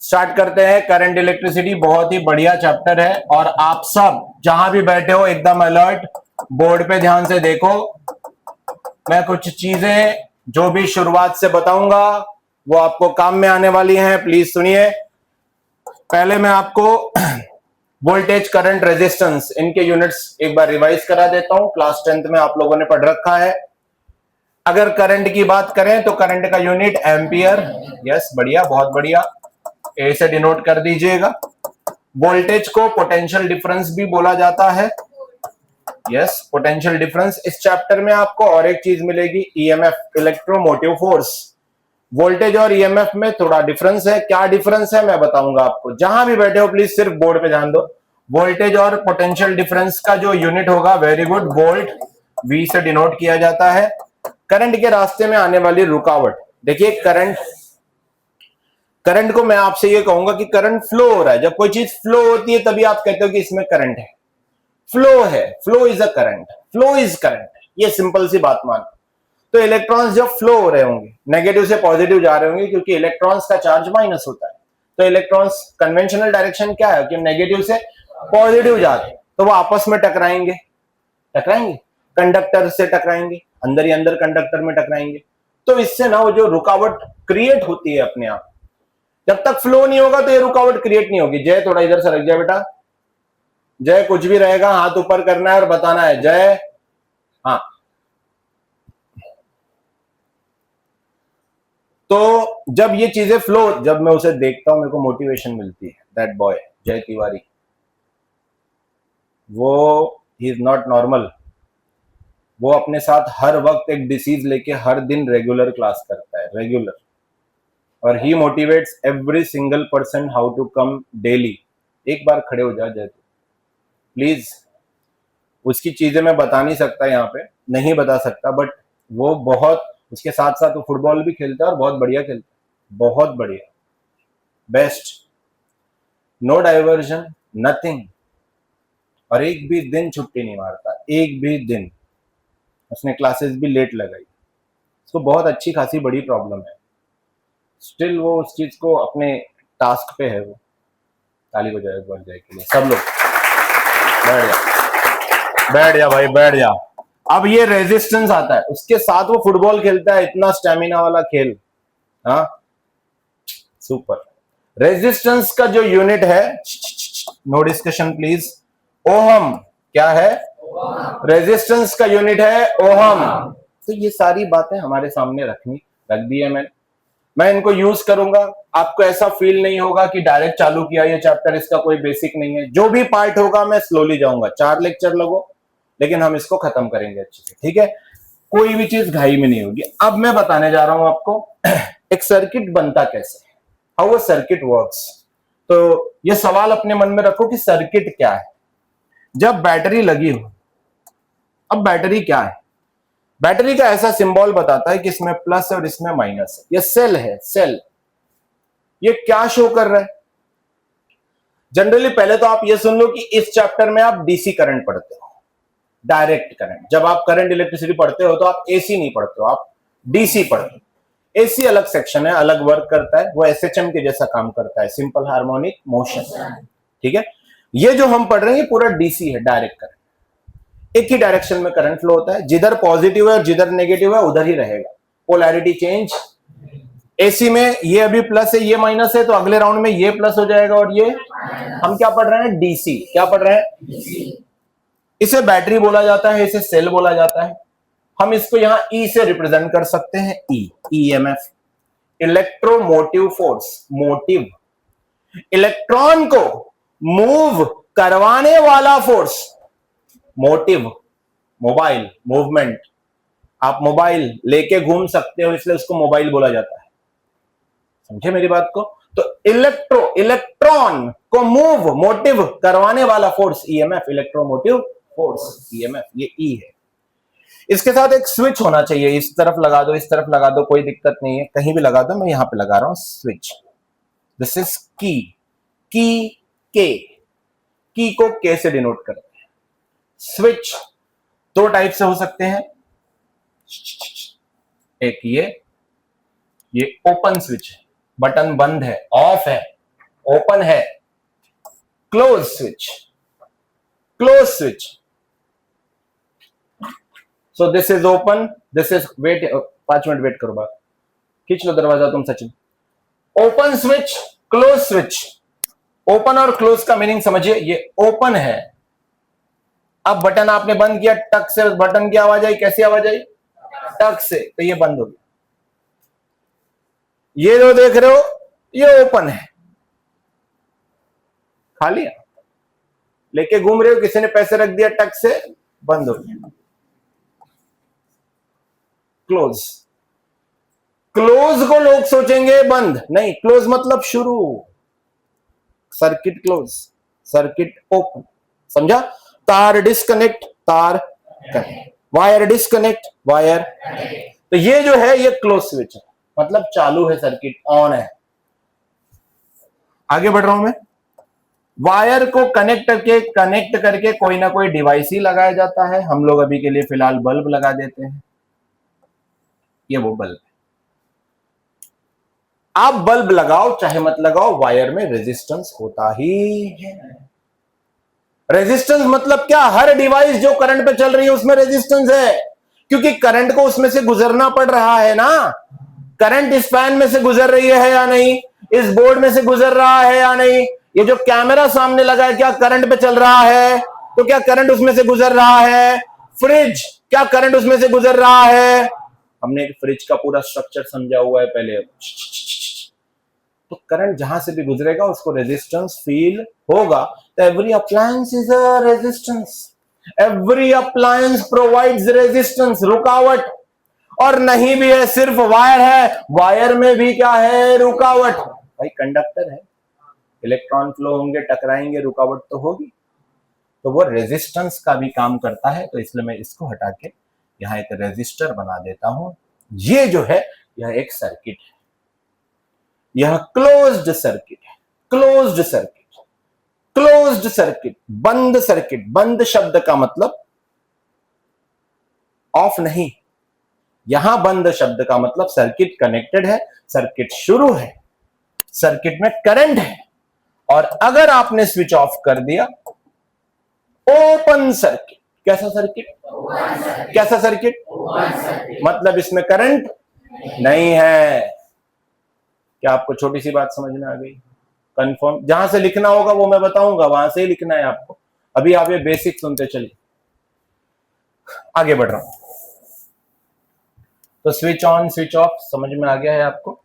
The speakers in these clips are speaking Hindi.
स्टार्ट करते हैं। करंट इलेक्ट्रिसिटी बहुत ही बढ़िया चैप्टर है और आप सब जहां भी बैठे हो एकदम अलर्ट, बोर्ड पे ध्यान से देखो। मैं कुछ चीजें जो भी शुरुआत से बताऊंगा वो आपको काम में आने वाली हैं, प्लीज सुनिए। पहले मैं आपको वोल्टेज, करंट, रेजिस्टेंस, इनके यूनिट्स एक बार रिवाइज करा देता हूं। क्लास 10th में आप लोगों ने पढ़ रखा है। अगर करंट की बात करें तो करंट का यूनिट एम्पियर। यस, बढ़िया, बहुत बढ़िया, ए से डिनोट कर दीजिएगा। वोल्टेज को पोटेंशियल डिफरेंस भी बोला जाता है। Yes, potential difference. इस चैप्टर में आपको और एक चीज मिलेगी, ईएमएफ, इलेक्ट्रोमोटिव फोर्स। वोल्टेज और ईएमएफ में थोड़ा डिफरेंस है। क्या डिफरेंस है मैं बताऊंगा आपको। जहां भी बैठे हो प्लीज सिर्फ बोर्ड पे ध्यान दो। वोल्टेज और पोटेंशियल डिफरेंस का जो यूनिट होगा, वेरी गुड, वोल्ट, वी से डिनोट किया जाता है। करंट के रास्ते में आने वाली रुकावट, देखिए करंट को मैं आपसे ये कहूंगा कि करंट फ्लो हो रहा है। जब कोई चीज फ्लो होती है तभी आप कहते हो कि इसमें करंट है। फ्लो है, flow is a current, flow is current, ये सिंपल सी बात मान। तो इलेक्ट्रॉन्स जब फ्लो हो रहे होंगे, नेगेटिव से पॉजिटिव जा रहे होंगे, क्योंकि इलेक्ट्रॉन्स का चार्ज माइनस होता है। तो इलेक्ट्रॉन्स कन्वेंशनल डायरेक्शन क्या है कि नेगेटिव से पॉजिटिव जाते हैं, तो वो आपस में टकराएंगे, कंडक्टर से टकराएंगे, अंदर ही अंदर कंडक्टर में टकराएंगे। तो इससे ना वो जो रुकावट क्रिएट होती है अपने आप, जब तक फ्लो नहीं होगा तो ये रुकावट क्रिएट नहीं होगी। जय, थोड़ा इधर से रख जाए बेटा। जय, कुछ भी रहेगा हाथ ऊपर करना है और बताना है जय। हाँ, तो जब ये चीजें फ्लो, जब मैं उसे देखता हूं मेरे को मोटिवेशन मिलती है। दैट बॉय जय तिवारी, वो ही इज नॉट नॉर्मल। वो अपने साथ हर वक्त एक डिसीज लेके हर दिन रेगुलर क्लास करता है, रेगुलर, और ही motivates every single person how to come daily. एक बार खड़े हो जा जय, प्लीज। उसकी चीजें मैं बता नहीं सकता, यहाँ पे नहीं बता सकता, बट वो बहुत, उसके साथ साथ वो फुटबॉल भी खेलता है और बहुत बढ़िया खेलता है, बहुत बढ़िया, बेस्ट, नो डाइवर्जन, नथिंग। और एक भी दिन छुट्टी नहीं मारता, एक भी दिन। उसने क्लासेस भी लेट लगाई, उसको बहुत अच्छी खासी बड़ी प्रॉब्लम है, स्टिल वो उस चीज को अपने टास्क पे है। वो ताली बजाए बढ़ जाए के लिए सब लोग। बैठ जा, बैठ जा भाई, बैठ जा। अब ये रेजिस्टेंस आता है, उसके साथ वो फुटबॉल खेलता है, इतना स्टेमिना वाला खेल। हाँ, सुपर। रेजिस्टेंस का जो यूनिट है, नो डिस्कशन प्लीज, ओहम। क्या है? रेजिस्टेंस का यूनिट है ओहम। तो ये सारी बातें हमारे सामने रख दी है मैं इनको यूज करूंगा। आपको ऐसा फील नहीं होगा कि डायरेक्ट चालू किया ये चैप्टर, इसका कोई बेसिक नहीं है। जो भी पार्ट होगा मैं स्लोली जाऊंगा, 4 लेक्चर लगो, लेकिन हम इसको खत्म करेंगे अच्छे से, ठीक है? कोई भी चीज घाई में नहीं होगी। अब मैं बताने जा रहा हूं आपको एक सर्किट बनता कैसे, हाउ अ सर्किट वर्क्स। तो ये सवाल अपने मन में रखो कि सर्किट क्या है। जब बैटरी लगी हो, अब बैटरी क्या है? बैटरी का ऐसा सिंबल बताता है कि इसमें प्लस और इसमें माइनस है। ये सेल है, सेल। ये क्या शो कर रहा है? जनरली पहले तो आप ये सुन लो कि इस चैप्टर में आप डीसी करंट पढ़ते हो, डायरेक्ट करंट। जब आप करंट इलेक्ट्रिसिटी पढ़ते हो तो आप एसी नहीं पढ़ते हो, आप डीसी पढ़ते हो। एसी अलग सेक्शन है, अलग वर्क करता है, वो एसएचएम के जैसा काम करता है, सिंपल हार्मोनिक मोशन, ठीक है? ये जो हम पढ़ रहे हैं ये पूरा डीसी है, डायरेक्ट करंट। एक ही डायरेक्शन में करंट फ्लो होता है, जिधर पॉजिटिव है और जिधर नेगेटिव है उधर ही रहेगा, पोलैरिटी चेंज। एसी में ये अभी प्लस है, ये माइनस है, तो अगले राउंड में ये प्लस हो जाएगा और ये। हम क्या पढ़ रहे हैं? डीसी। क्या पढ़ रहे हैं? इसे बैटरी बोला जाता है, इसे सेल बोला जाता है। हम इसको यहां ई से रिप्रेजेंट कर सकते हैं, E, EMF, electromotive force, motive, electron को मूव करवाने वाला फोर्स, मोटिव, मोबाइल, मूवमेंट। आप मोबाइल लेके घूम सकते हो, इसलिए उसको मोबाइल बोला जाता है। समझे मेरी बात को? तो इलेक्ट्रॉन को मूव, मोटिव करवाने वाला force EMF, electromotive force, EMF, ये ई है। इसके साथ एक स्विच होना चाहिए, इस तरफ लगा दो, इस तरफ लगा दो, कोई दिक्कत नहीं है, कहीं भी लगा दो। मैं यहां पे लगा रहा हूं स्विच। दिस इज की, की के, की को के से डिनोट करते हैं। स्विच दो टाइप से हो सकते हैं, एक ये ओपन स्विच है, बटन बंद है, ऑफ है, ओपन है, close switch, close switch. So this is open, this is, wait 5 minute wait करो, बात खींच लो दरवाजा तुम Sachin. Open switch, close switch. Open और क्लोज का मीनिंग समझिए. ये ओपन है, अब बटन आपने बंद किया, टक से बटन की आवाज आई. कैसी आवाज आई? टक से, तो ये बंद हो गया. ये जो देख रहे हो ये ओपन है, खाली है, लेके घूम रहे हो, किसी ने पैसे रख दिया, टक से बंद हो गया. क्लोज, क्लोज को लोग सोचेंगे बंद, नहीं, क्लोज मतलब शुरू. Circuit close, circuit open. समझा? तार डिस्कनेक्ट, तार कनेक्ट, वायर डिस्कनेक्ट, वायर. तो ये जो है ये क्लोज स्विच है, मतलब चालू है, सर्किट ऑन है. आगे बढ़ रहा हूं मैं. वायर को कनेक्ट करके कोई ना कोई डिवाइस ही लगाया जाता है. हम लोग अभी के लिए फिलहाल बल्ब लगा देते हैं. ये वो बल्ब. आप बल्ब लगाओ चाहे मत लगाओ, वायर में रेजिस्टेंस होता ही है. रेजिस्टेंस मतलब क्या? हर डिवाइस जो करंट पे चल रही है उसमें रेजिस्टेंस है, क्योंकि करंट को उसमें से गुजरना पड़ रहा है ना. करंट इस फैन में से गुजर रही है या नहीं, इस बोर्ड में से गुजर रहा है या नहीं, ये जो कैमरा सामने लगा है क्या करंट पे चल रहा है? तो क्या करंट उसमें से गुजर रहा है? फ्रिज, क्या करंट उसमें से गुजर रहा है? हमने एक फ्रिज का पूरा स्ट्रक्चर समझा हुआ है पहले. तो करंट जहां से भी गुजरेगा उसको रेजिस्टेंस फील होगा. तो every appliance is a resistance, every appliance provides resistance, रुकावट. और नहीं भी है, सिर्फ वायर है, वायर में भी क्या है? रुकावट. भाई कंडक्टर है, इलेक्ट्रॉन फ्लो होंगे, टकराएंगे, रुकावट तो होगी. तो वो रेजिस्टेंस का भी काम करता है. तो इसलिए मैं इसको हटा के यहां एक रेजिस्टर बना देता हूं. ये जो है यह एक सर्किट है, यह क्लोज्ड सर्किट है. क्लोज्ड सर्किट, क्लोज्ड सर्किट, बंद सर्किट. बंद शब्द का मतलब ऑफ नहीं. यहां बंद शब्द का मतलब सर्किट कनेक्टेड है, सर्किट शुरू है, सर्किट में करंट है, और अगर आपने स्विच ऑफ कर दिया, ओपन सर्किट. कैसा सर्किट? कैसा सर्किट? मतलब इसमें करंट नहीं है. क्या आपको छोटी सी बात समझ में आ गई? कंफर्म? जहां से लिखना होगा वो मैं बताऊंगा, वहां से ही लिखना है आपको. अभी आप ये बेसिक सुनते चलिए. आगे बढ़ रहा हूं. तो स्विच ऑन स्विच ऑफ समझ में आ गया है आपको?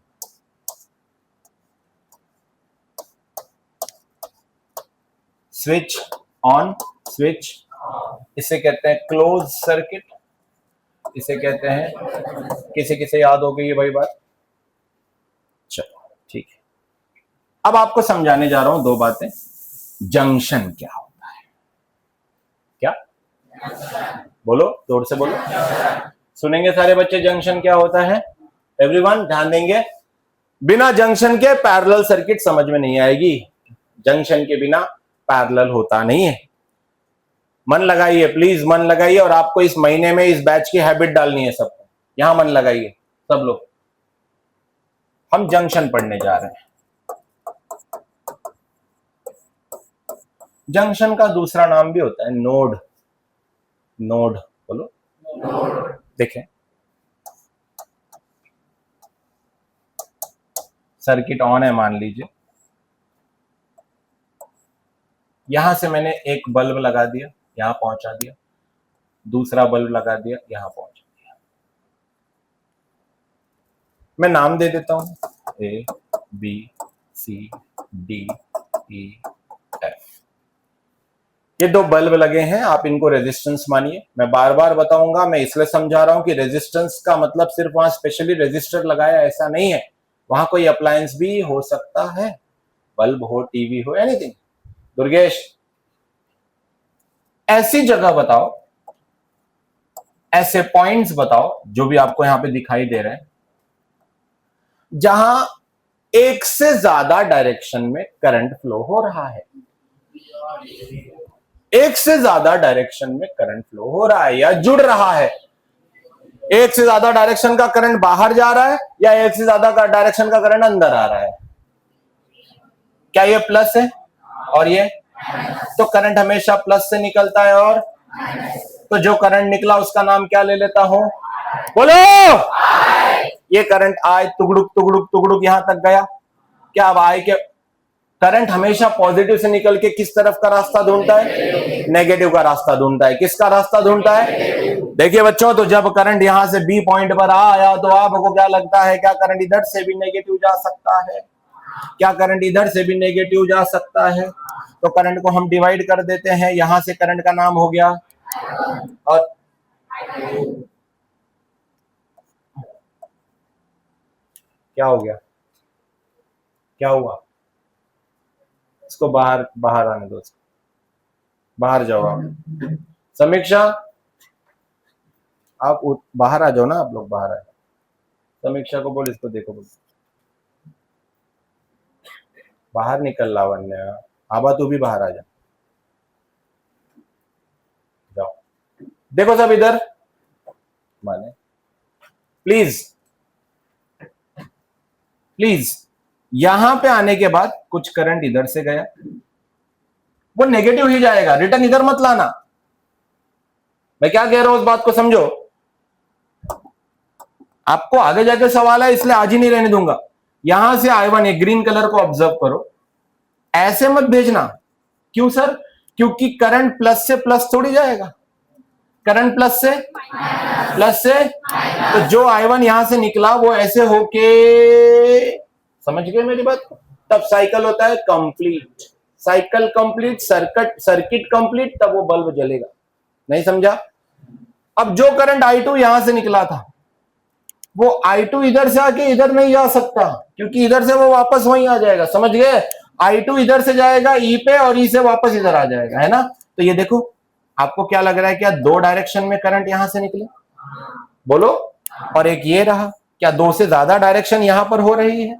स्विच ऑन स्विच, इसे कहते हैं क्लोज सर्किट, इसे कहते हैं, किसे याद हो गई है भाई बात? चलो ठीक है. अब आपको समझाने जा रहा हूं दो बातें. जंक्शन क्या होता है? क्या? बोलो, जोर से बोलो. सुनेंगे सारे बच्चे, जंक्शन क्या होता है? एवरीवन ध्यान देंगे. बिना जंक्शन के पैरेलल सर्किट समझ में नहीं आएगी. जंक्शन के बिना पैरेलल होता नहीं है. मन लगाइए प्लीज, मन लगाइए. और आपको इस महीने में इस बैच की हैबिट डालनी है सबको. यहां मन लगाइए सब लोग. हम जंक्शन पढ़ने जा रहे हैं. जंक्शन का दूसरा नाम भी होता है नोड. नोड बोलो. नोड. देखें, सर्किट ऑन है मान लीजिए. यहां से मैंने एक बल्ब लगा दिया, यहां पहुंचा दिया. दूसरा बल्ब लगा दिया, यहां पहुंचा दिया. मैं नाम दे देता हूं, A B C D E F. ये दो बल्ब लगे हैं, आप इनको रेजिस्टेंस मानिए. मैं बार बार बताऊंगा, मैं इसलिए समझा रहा हूं कि रेजिस्टेंस का मतलब सिर्फ वहां स्पेशली रेजिस्टर लगाया ऐसा नहीं है. वहां कोई अप्लायंस भी हो सकता है, बल्ब हो, टीवी हो, एनीथिंग. दुर्गेश, ऐसी जगह बताओ, ऐसे पॉइंट्स बताओ जो भी आपको यहां पे दिखाई दे रहे हैं, जहां एक से ज्यादा डायरेक्शन में करंट फ्लो हो रहा है. एक से ज्यादा डायरेक्शन में करंट फ्लो हो रहा है या जुड़ रहा है. एक से ज्यादा डायरेक्शन का करंट बाहर जा रहा है या एक से ज्यादा का डायरेक्शन का करंट अंदर आ रहा है. क्या ये प्लस है और ये, तो करंट हमेशा प्लस से निकलता है, और तो जो करंट निकला उसका नाम क्या ले लेता हूं, बोलो। ये करंट आए टुकड़ुक टुकड़ुक टुकड़ुक यहां तक गया। क्या अब आए के करंट हमेशा पॉजिटिव से निकल के किस तरफ का रास्ता ढूंढता है, नेगेटिव का रास्ता ढूंढता है। किसका रास्ता ढूंढता है? देखिए बच्चों, तो जब करंट यहां से बी पॉइंट पर आया तो आपको क्या लगता है, क्या करंट इधर से भी नेगेटिव जा सकता है? क्या करंट इधर से भी नेगेटिव जा सकता है? तो करंट को हम डिवाइड कर देते हैं, यहां से करंट का नाम हो गया, और क्या हो गया, क्या हुआ, इसको बाहर बाहर आने दो, बाहर जाओ आप। समीक्षा, आप बाहर आ जाओ ना, आप लोग बाहर आए। समीक्षा को बोल, इसको देखो, बोल बाहर निकल, लावण्य आबा तू भी बाहर आ जा, जाओ। देखो सब इधर, माने प्लीज प्लीज, यहां पे आने के बाद कुछ करंट इधर से गया, वो नेगेटिव ही जाएगा, रिटर्न इधर मत लाना। मैं क्या कह रहा हूं उस बात को समझो। आपको आगे जाके सवाल है, इसलिए आज ही नहीं रहने दूंगा। यहां से I1 एक ग्रीन कलर को ऑब्जर्व करो, ऐसे मत भेजना। क्यों सर? क्योंकि करंट प्लस से प्लस थोड़ी जाएगा, करंट प्लस से तो जो I1 यहां से निकला वो ऐसे होके, समझ गए मेरी बात को? तब साइकिल होता है complete, cycle complete, circuit complete, तब वो बल्ब जलेगा। नहीं समझा? अब जो करंट I2 यहां से निकला था, वो I2 इधर से आके इधर नहीं जा सकता, क्योंकि इधर से वो वापस वहीं आ जाएगा। समझ गए? I2 इधर से जाएगा E पे, और E से वापस इधर आ जाएगा, है ना? तो ये देखो, आपको क्या लग रहा है, क्या दो डायरेक्शन में करंट यहां से निकले? बोलो। और एक ये रहा, क्या दो से ज्यादा डायरेक्शन यहां पर हो रही है?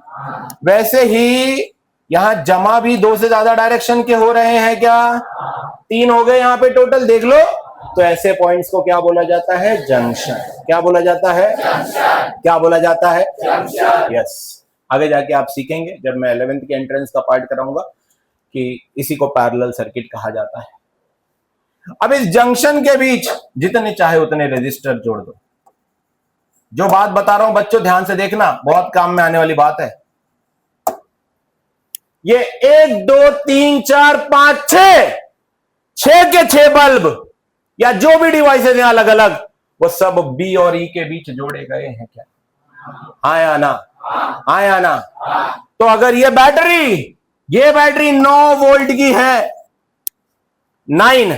वैसे ही यहां जमा भी दो से ज्यादा डायरेक्शन के हो रहे हैं क्या? तीन हो गए यहां पे टोटल, देख लो। तो ऐसे पॉइंट्स को क्या बोला जाता है? जंक्शन। क्या बोला जाता है? क्या बोला जाता है? यस। आगे जाके आप सीखेंगे जब मैं 11th के एंट्रेंस का पार्ट कराऊंगा कि इसी को पैरेलल सर्किट कहा जाता है। अब इस जंक्शन के बीच जितने चाहे उतने रेजिस्टर जोड़ दो। जो बात बता रहा हूं बच्चों ध्यान से देखना, बहुत काम में आने वाली बात है। ये 1 2 3 4 5 6 के 6 बल्ब या जो भी डिवाइसेज हैं अलग अलग, वो सब बी और ई के बीच जोड़े गए हैं क्या? आया ना? आया ना? तो अगर ये बैटरी 9 वोल्ट की है, 9,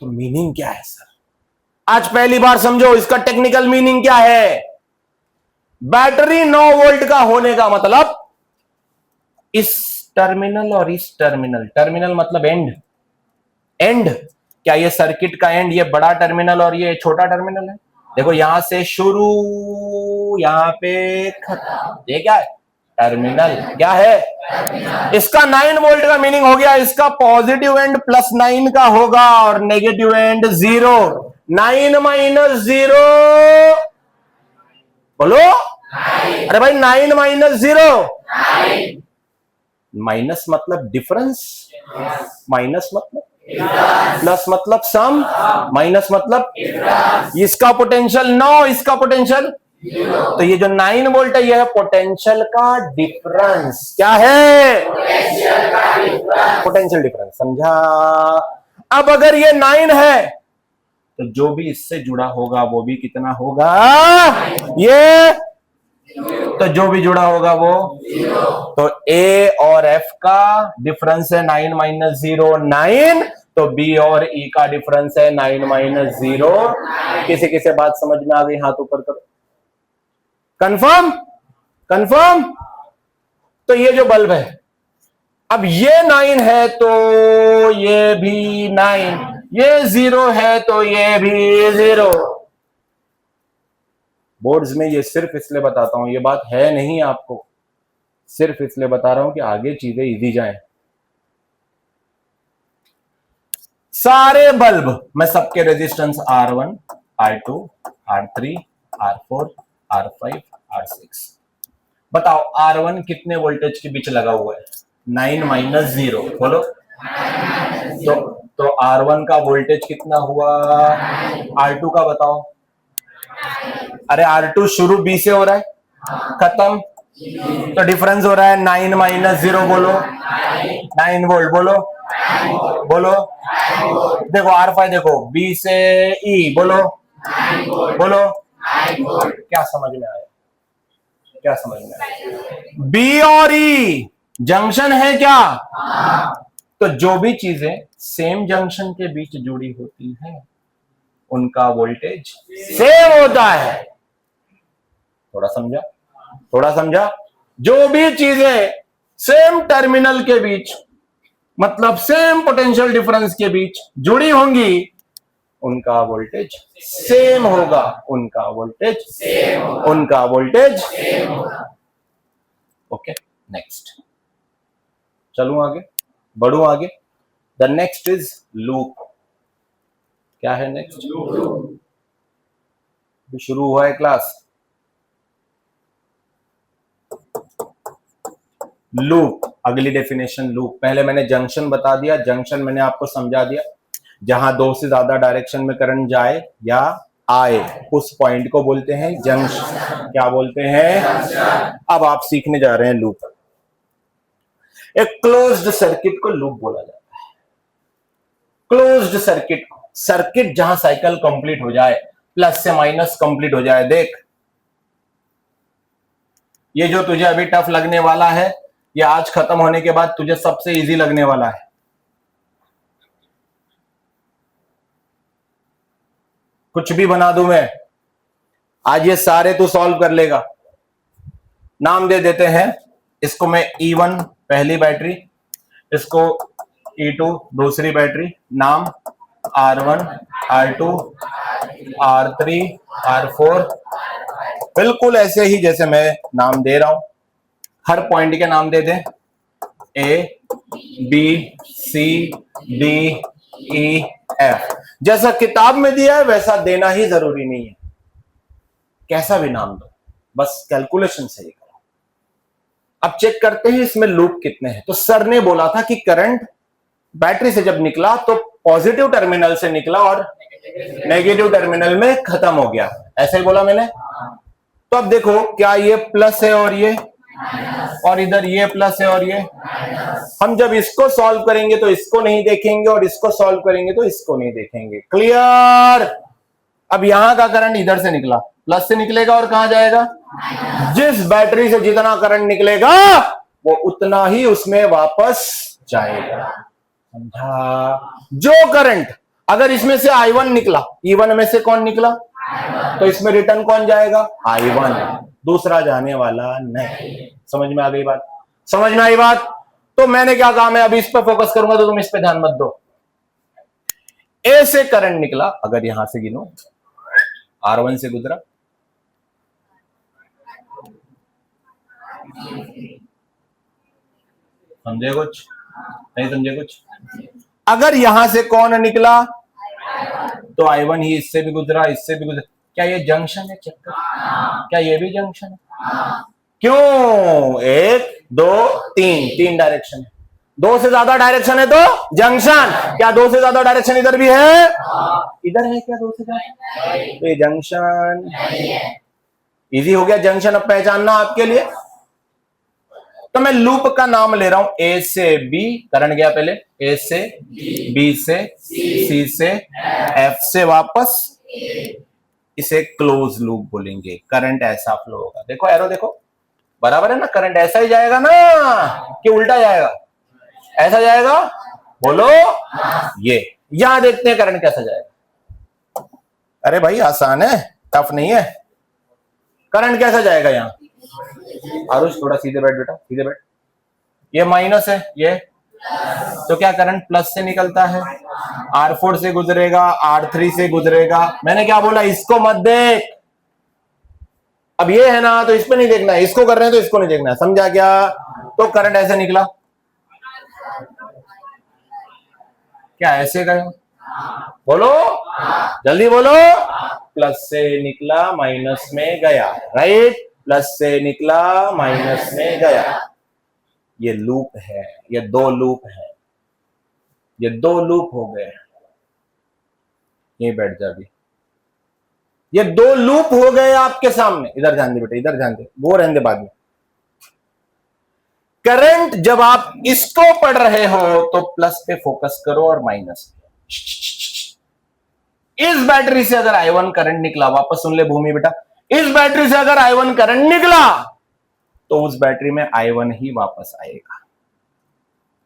तो मीनिंग क्या है सर? आज पहली बार समझो इसका टेक्निकल मीनिंग क्या है। बैटरी 9 वोल्ट का होने का मतलब इस टर्मिनल और इस टर्मिनल मतलब एंड। क्या ये सर्किट का एंड ये बड़ा टर्मिनल और ये छोटा टर्मिनल है? देखो यहां से शुरू, यहां पे खत्म, ये क्या है? टर्मिनल। क्या है? इसका 9 वोल्ट का मीनिंग हो गया, इसका पॉजिटिव एंड +9 का होगा और नेगेटिव एंड 0। 9 - 0 बोलो। अरे भाई 9 - 0, माइनस मतलब डिफरेंस, माइनस मतलब प्लस मतलब सम, माइनस मतलब इसका पोटेंशियल 9, इसका पोटेंशियल, तो ये जो 9 वोल्ट है ये है पोटेंशियल का डिफरेंस। क्या है? Potential difference. समझा? अब अगर ये 9 है तो जो भी इससे जुड़ा होगा वो भी कितना होगा? ये, तो जो भी जुड़ा होगा वो, तो ए और एफ का डिफरेंस है 9 - 0 9, तो बी और ई का डिफरेंस है 9 - 0। किसी किसी बात समझ में आ गई? हाथ ऊपर करो। कंफर्म? कंफर्म? तो ये जो बल्ब है, अब ये 9 है तो ये भी 9, ये 0 है तो ये भी 0। बोर्ड्स में ये सिर्फ इसलिए बताता हूं, ये बात है नहीं आपको, सिर्फ इसलिए बता रहा हूं कि आगे चीजें इजी जाएं। सारे बल्ब मैं सबके resistance R1 R2 R3 R4 R5 R6, बताओ R1 कितने वोल्टेज के बीच लगा हुआ है? 9 माइनस 0 बोलो। तो R1 का वोल्टेज कितना हुआ, R2 का बताओ। अरे R2 शुरू B से हो रहा है, खत्म, तो डिफरेंस हो रहा है 9 माइनस 0 बोलो, 9 वोल्ट बोलो, बोलो। देखो R5 देखो, B से E बोलो, बोलो। क्या समझ में आया, क्या समझ में आया? बी और ई जंक्शन है क्या? तो जो भी चीजें सेम जंक्शन के बीच जुड़ी होती है उनका वोल्टेज सेम होता है। थोड़ा समझा, थोड़ा समझा? जो भी चीजें सेम टर्मिनल के बीच, मतलब सेम पोटेंशियल डिफरेंस के बीच जुड़ी होंगी उनका वोल्टेज सेम होगा, उनका वोल्टेज सेम होगा, उनका वोल्टेज सेम होगा। ओके, नेक्स्ट चलूं आगे, बढ़ूं आगे। The next is loop. क्या है नेक्स्ट? शुरू हुआ है क्लास। लूप, अगली डेफिनेशन लूप। पहले मैंने जंक्शन बता दिया, जंक्शन मैंने आपको समझा दिया, जहां दो से ज्यादा डायरेक्शन में करंट जाए या आए उस पॉइंट को बोलते हैं जंक्शन। क्या बोलते हैं? अब आप सीखने जा रहे हैं लूप। एक क्लोज्ड सर्किट को लूप बोला जाता है। क्लोज्ड सर्किट, सर्किट जहां साइकिल कंप्लीट हो जाए, प्लस से माइनस कंप्लीट हो जाए। देख, ये जो तुझे अभी टफ लगने वाला है, ये आज खत्म होने के बाद तुझे सबसे इजी लगने वाला है। कुछ भी बना दूं मैं, आज ये सारे तू सॉल्व कर लेगा। नाम दे देते हैं इसको, मैं E1 पहली बैटरी, इसको E2 दूसरी बैटरी, नाम R1, R2, R3, R4, बिल्कुल ऐसे ही जैसे मैं नाम दे रहा हूं। हर पॉइंट के नाम दे दें, A, B, C, D, E, F। जैसा किताब में दिया है वैसा देना ही जरूरी नहीं है, कैसा भी नाम दो, बस कैलकुलेशन सही करो। अब चेक करते हैं इसमें लूप कितने हैं। तो सर ने बोला था कि करंट बैटरी से जब निकला तो पॉजिटिव टर्मिनल से निकला और नेगेटिव टर्मिनल में खत्म हो गया, ऐसे ही बोला मैंने। तो अब देखो, क्या ये प्लस है और ये, और इधर ये प्लस है और ये। हम जब इसको सॉल्व करेंगे तो इसको नहीं देखेंगे, और इसको सॉल्व करेंगे तो इसको नहीं देखेंगे। क्लियर? अब यहां का करंट इधर से निकला, प्लस से निकलेगा और कहां जाएगा? जिस बैटरी से जितना करंट निकलेगा वो उतना ही उसमें वापस जाएगा। समझा? जो करंट अगर इसमें से I1 निकला, E1 में से कौन निकला, तो इसमें रिटर्न कौन जाएगा? I1, दूसरा जाने वाला नहीं। समझ में आ गई बात? समझ में आई बात? तो मैंने क्या कहा, मैं अभी इस पर फोकस करूंगा तो तुम इस पे ध्यान मत दो। ए से करंट निकला, अगर यहां से गिनो, R1 से गुजरा, समझे कुछ? नहीं समझे कुछ? अगर यहां से कौन निकला तो I1 ही इससे भी गुजरा, इससे भी गुजरा। क्या ये जंक्शन है? चेक कर, क्या ये भी जंक्शन है? क्यों? 1 2 3, 3 डायरेक्शन है। दो से ज्यादा डायरेक्शन है तो जंक्शन। क्या दो से ज्यादा डायरेक्शन इधर भी है? इधर है क्या दो से ज्यादा? तो ये जंक्शन इजी हो गया जंक्शन अब पहचानना आपके लिए। तो मैं लूप का नाम ले रहा हूं, ए से बी करंट गया पहले, ए से बी से सी से एफ से वापस, इसे क्लोज लूप बोलेंगे। करंट ऐसा फ्लो होगा, देखो एरो देखो, बराबर है ना? करंट ऐसा ही जाएगा ना कि उल्टा जाएगा? ऐसा जाएगा, बोलो। ये यहां देखते हैं करंट कैसा जाएगा। अरे भाई आसान है, टफ नहीं है। करंट कैसा जाएगा यहां? आरुष थोड़ा सीधे बैठ बेटा, सीधे बैठ। ये माइनस है, ये तो क्या करंट प्लस से निकलता है, R4 से गुजरेगा, R3 से गुजरेगा। मैंने क्या बोला, इसको मत देख। अब ये है ना तो इस पे नहीं देखना है, इसको कर रहे हैं तो इसको नहीं देखना है, समझा क्या? तो करंट ऐसे निकला, क्या ऐसे गया? बोलो, जल्दी बोलो। प्लस से निकला माइनस में गया, राइट? प्लस से निकला माइनस में गया। ये लूप है, ये दो लूप है, ये दो लूप हो गए। यहीं बैठ जा अभी। ये दो लूप हो गए आपके सामने। इधर ध्यान दे बेटा, इधर ध्यान दे, वो रहने दे बाद में। करंट जब आप इसको पढ़ रहे हो तो प्लस पे फोकस करो और माइनस पे। इस बैटरी से अगर I1 करंट निकला, वापस सुन ले भूमि बेटा, इस बैटरी से अगर I1 करंट निकला तो उस बैटरी में I1 ही वापस आएगा।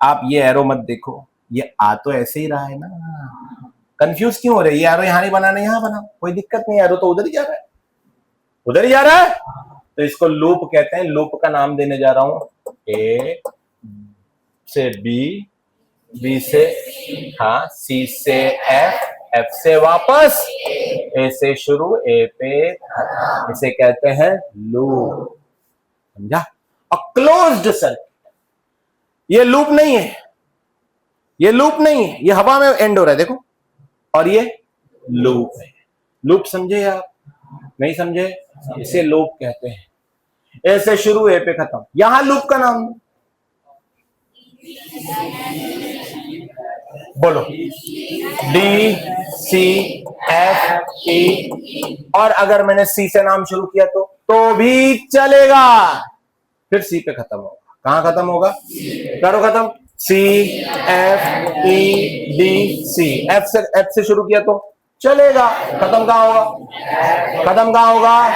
आप ये एरो मत देखो, ये आ तो ऐसे ही रहा है ना, कंफ्यूज क्यों हो रहे? ये एरो यहां नहीं बनाना, यहां बना, कोई दिक्कत नहीं, एरो तो उधर ही जा रहा है, उधर ही जा रहा है। तो इसको लूप कहते हैं। लूप का नाम देने जा रहा हूं, ए से बी, बी से हाँ, सी से एफ, एफ से वापस, ए से शुरू, ए पे, इसे कहते हैं लूप। समझा? अ क्लोज्ड सर्किट। ये लूप नहीं है, ये लूप नहीं है, ये हवा में एंड हो रहा है देखो, और ये लूप है। लूप समझे आप? नहीं समझे? इसे लूप कहते हैं। ए से शुरू, ए पे खत्म, यहां लूप का नाम बोलो, डी सी एफ ई। और अगर मैंने सी से नाम शुरू किया तो भी चलेगा, फिर सी पे खत्म होगा। कहां खत्म होगा? करो खत्म। C F E D C. F से शुरू किया तो चलेगा, खत्म कहां होगा? खत्म कहां होगा?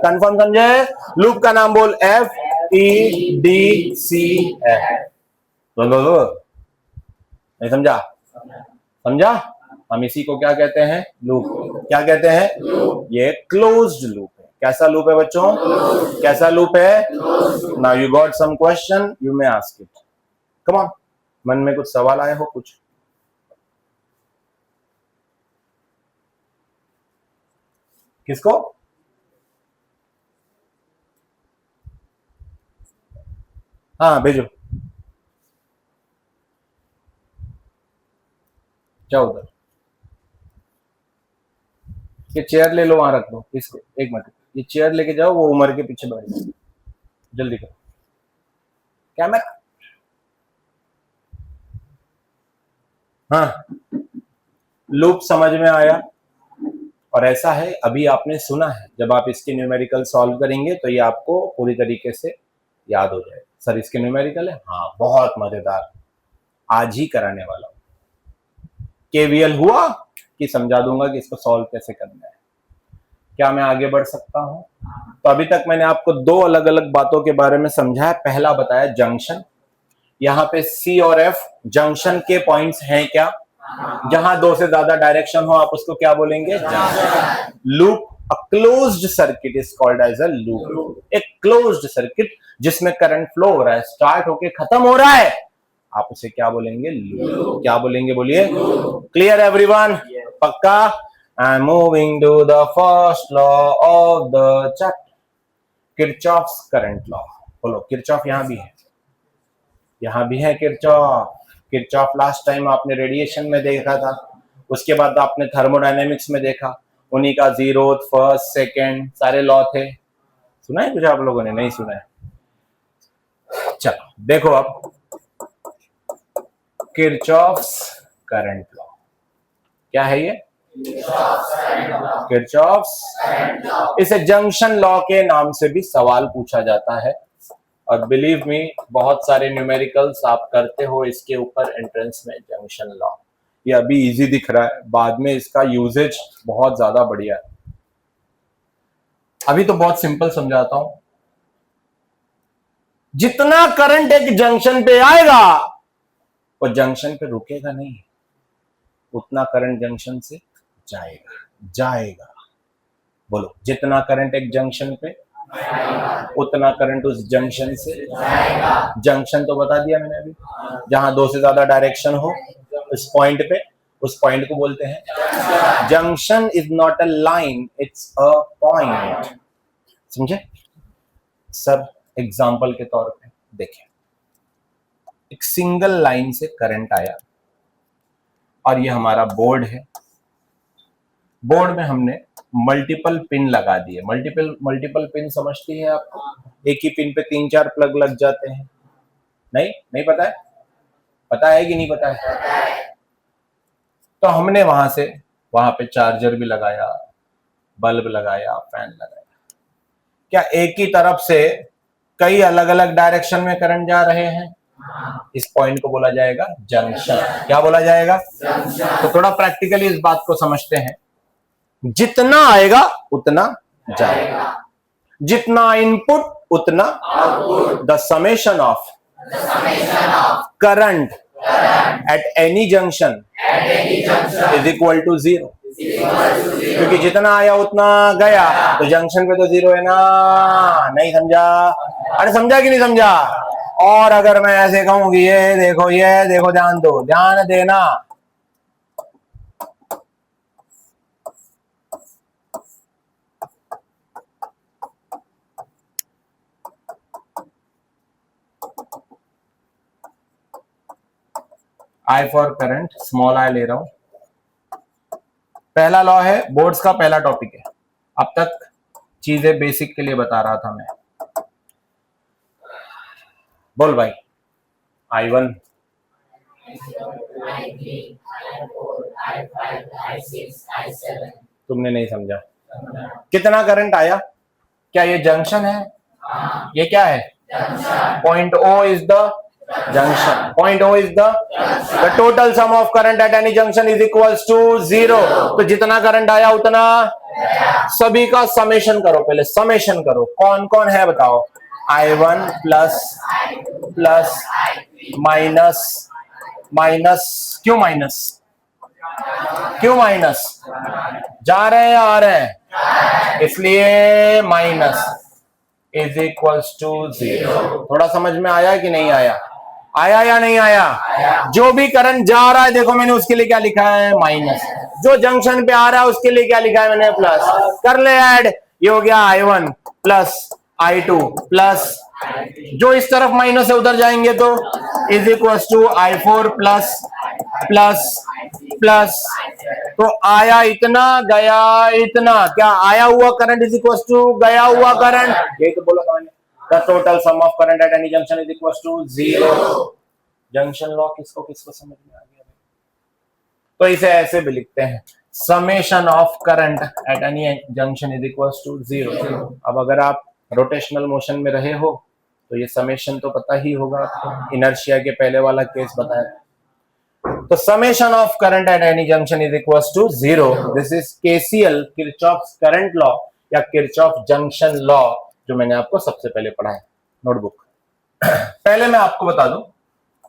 कंफर्म समझे? लूप का नाम बोल, F E D C F. बोलो, नहीं समझा? समझा? हम इसी को क्या कहते हैं? लूप। क्या कहते हैं? ये क्लोज्ड लूप है। कैसा लूप है बच्चों? कैसा लूप है? Now you got some question, you may ask it. Come on, मन में कुछ सवाल आए हो? कुछ किसको? हाँ भेजो, जाओ उधर। ये चेयर ले लो, वहां रख दो इसको, एक मिनट। ये चेयर लेके जाओ, वो उमर के पीछे बैठ जाओ, जल्दी करो। कैमरा, हाँ, लूप समझ में आया? और ऐसा है, अभी आपने सुना है, जब आप इसके न्यूमेरिकल सॉल्व करेंगे तो ये आपको पूरी तरीके से याद हो जाएगा। सर इसके न्यूमेरिकल है? हाँ, बहुत मजेदार, आज ही कराने वाला हूं। केवीएल हुआ कि समझा दूंगा कि इसको सॉल्व कैसे करना है। क्या मैं आगे बढ़ सकता हूं? तो अभी तक मैंने आपको दो अलग अलग बातों के बारे में समझाया। पहला बताया जंक्शन। यहाँ पे सी और एफ जंक्शन के पॉइंट्स हैं क्या? जहां दो से ज्यादा डायरेक्शन हो आप उसको क्या बोलेंगे? Loop. A closed circuit is called as a loop. एक क्लोज्ड सर्किट जिसमें करंट फ्लो हो रहा है, स्टार्ट होके खत्म हो रहा है, आप उसे क्या बोलेंगे? लूप। क्या बोलेंगे? बोलिए। Clear everyone? पक्का? I am moving to the first law of the chapter, Kirchhoff's current law. बोलो, किरचॉफ यहां भी है, यहां भी है किरचॉफ। किरचॉफ लास्ट टाइम आपने रेडिएशन में देखा था, उसके बाद आपने थर्मोडायनेमिक्स में देखा, उन्हीं का जीरोथ, फर्स्ट, सेकंड सारे लॉ थे। सुना है कुछ आप लोगों ने? नहीं सुना है? चलो देखो अब, किरचॉफ्स करंट लॉ क्या है? ये किरचॉफ्स, इसे जंक्शन लॉ के नाम से भी सवाल पूछा जाता है। और बिलीव मी, बहुत सारे न्यूमेरिकल्स आप करते हो इसके ऊपर एंट्रेंस में, जंक्शन लॉ। ये अभी इजी दिख रहा है, बाद में इसका यूजेज बहुत ज्यादा बढ़िया है। अभी तो बहुत सिंपल समझाता हूं। जितना करंट एक जंक्शन पे आएगा वो जंक्शन पे रुकेगा नहीं, उतना करंट जंक्शन से जाएगा। जाएगा, बोलो, जितना करंट एक जंक्शन पे उतना करंट उस जंक्शन से जाएगा। जंक्शन तो बता दिया मैंने अभी, जहां दो से ज्यादा डायरेक्शन हो, उस पॉइंट पे, उस पॉइंट को बोलते हैं junction. Is not a line, it's a point. समझे? सर एग्जाम्पल के तौर पे देखें, एक सिंगल लाइन से करंट आया और ये हमारा बोर्ड है। बोर्ड में हमने मल्टीपल पिन लगा दिए। मल्टीपल पिन समझती है आपको? एक ही पिन पे 3-4 प्लग लग जाते हैं। नहीं, नहीं पता है? पता है कि नहीं पता है? तो हमने वहां से वहां पे चार्जर भी लगाया, बल्ब लगाया, फैन लगाया। क्या एक ही तरफ से कई अलग अलग डायरेक्शन में करंट जा रहे हैं? इस पॉइंट को बोला जाएगा जंक्शन। क्या बोला जाएगा? जंक्शन। तो थोड़ा प्रैक्टिकली इस बात को समझते हैं। जितना आएगा उतना जाएगा, जितना इनपुट उतना output. The summation of current at any junction is equal to 0, क्योंकि जितना आया उतना गया, तो जंक्शन पे तो 0 है ना। नहीं समझा? अरे समझा कि नहीं समझा? और अगर मैं ऐसे कहूं कि ये देखो, ध्यान दो, ध्यान देना, I for current, small I ले रहा हूं। पहला लॉ है, बोर्ड्स का पहला टॉपिक है। अब तक चीजें बेसिक के लिए बता रहा था मैं। बोल भाई। I1, तुमने नहीं समझा। कितना करंट आया? क्या ये जंक्शन है? ये क्या है? Point O is the junction. Point O is the total sum of current at any junction is equals to 0। तो जितना करंट आया उतना, सभी का समेशन करो, पहले समेशन करो। कौन कौन है बताओ? I1 प्लस माइनस माइनस, क्यों माइनस? क्यों माइनस? जा रहे हैं या आ रहे हैं? इसलिए माइनस इज इक्वल्स टू 0। थोड़ा समझ में आया कि नहीं आया? आया या नहीं आया? जो भी करंट जा रहा है, देखो मैंने उसके लिए क्या लिखा है? माइनस। जो जंक्शन पे आ रहा है उसके लिए क्या लिखा है मैंने? प्लस। कर ले ऐड, ये हो गया I1 प्लस I2 प्लस, जो इस तरफ माइनस है उधर जाएंगे तो is equal to I4 plus plus. तो आया इतना, गया इतना। क्या आया हुआ करंट इज इक्वल टू गया हुआ करंट? यही तो बोला था मैंने, the total sum of current at any junction is equal to 0। Junction law किसको किसको समझ में आ गया? तो इसे ऐसे भी लिखते हैं, summation of current at any junction is equal to 0। अब अगर आप रोटेशनल मोशन में रहे हो तो ये समेशन तो पता ही होगा आपको, इनर्शिया के पहले वाला केस बताया। तो summation of current at any junction is equal to 0। This is KCL, Kirchhoff's current law या किरचॉफ जंक्शन लॉ, जो मैंने आपको सबसे पहले पढ़ा है नोटबुक। पहले मैं आपको बता दूं,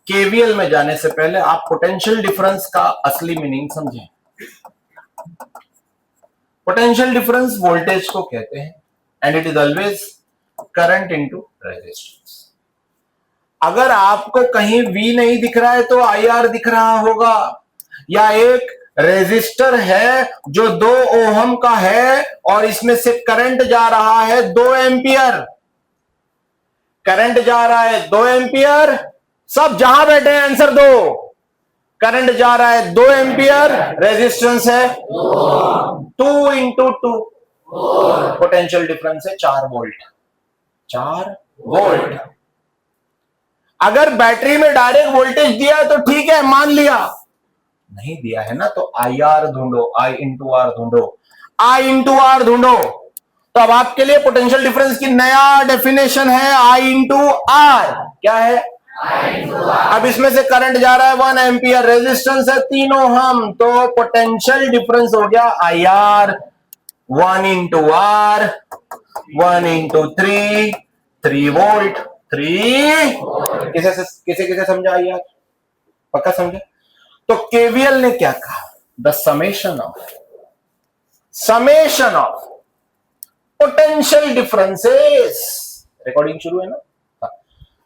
केवीएल में जाने से पहले आप पोटेंशियल डिफरेंस का असली मीनिंग समझें। पोटेंशियल डिफरेंस वोल्टेज को कहते हैं and it is always current into resistance. अगर आपको कहीं V नहीं दिख रहा है तो IR दिख रहा होगा, या एक रेजिस्टर है जो 2 ओहम का है और इसमें से करंट जा रहा है 2 एम्पियर। करंट जा रहा है 2 एम्पियर। सब जहां बैठे हैं आंसर दो। करंट जा रहा है 2 एम्पियर, रेजिस्टेंस है 2 इंटू 2, पोटेंशियल डिफरेंस है 4 वोल्ट। 4 वोल्ट। अगर बैटरी में डायरेक्ट वोल्टेज दिया है तो ठीक है, मान लिया। नहीं दिया है ना, तो IR ढूंढो, I इंटू आर ढूंढो, I इंटू आर ढूंढो। तो अब आपके लिए पोटेंशियल डिफरेंस की नया डेफिनेशन है I इंटू आर। क्या है? अब इसमें से करंट जा रहा है 1 एम्पियर, रेजिस्टेंस है 3 ओहम, तो पोटेंशियल डिफरेंस हो गया IR 1 into R 1 into 3 volt. 3 किसे समझा IR? पक्का समझा? तो केवीएल ने क्या कहा? The summation of potential differences, recording शुरू है ना?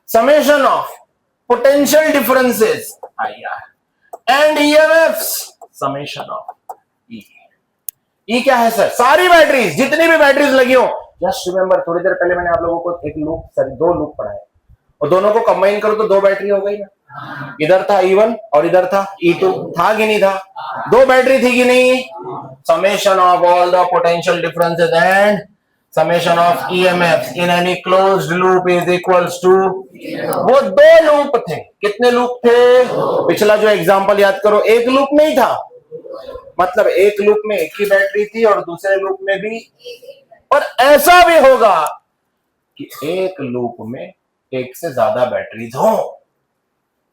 Summation of potential differences IR and EMFs, summation of E क्या है सर? सारी बैटरीज, जितनी भी बैटरीज लगी हो। जस्ट रिमेंबर, थोड़ी देर पहले मैंने आप लोगों को एक लूप, सॉरी 2 लूप पढ़ाया, और दोनों को कंबाइन करो तो 2 बैटरी हो गई ना। इधर था E1 और इधर था E2, था कि नहीं था? 2 बैटरी थी कि नहीं? Summation of all the potential differences and summation of EMF in any closed loop is equals to, वो दो लूप थे, कितने लूप थे? पिछला जो एग्जांपल याद करो, एक लूप नहीं था, मतलब एक लूप में एक ही बैटरी थी और दूसरे लूप में भी। और ऐसा भी होगा कि एक लूप में एक से ज्यादा बैटरीज हो।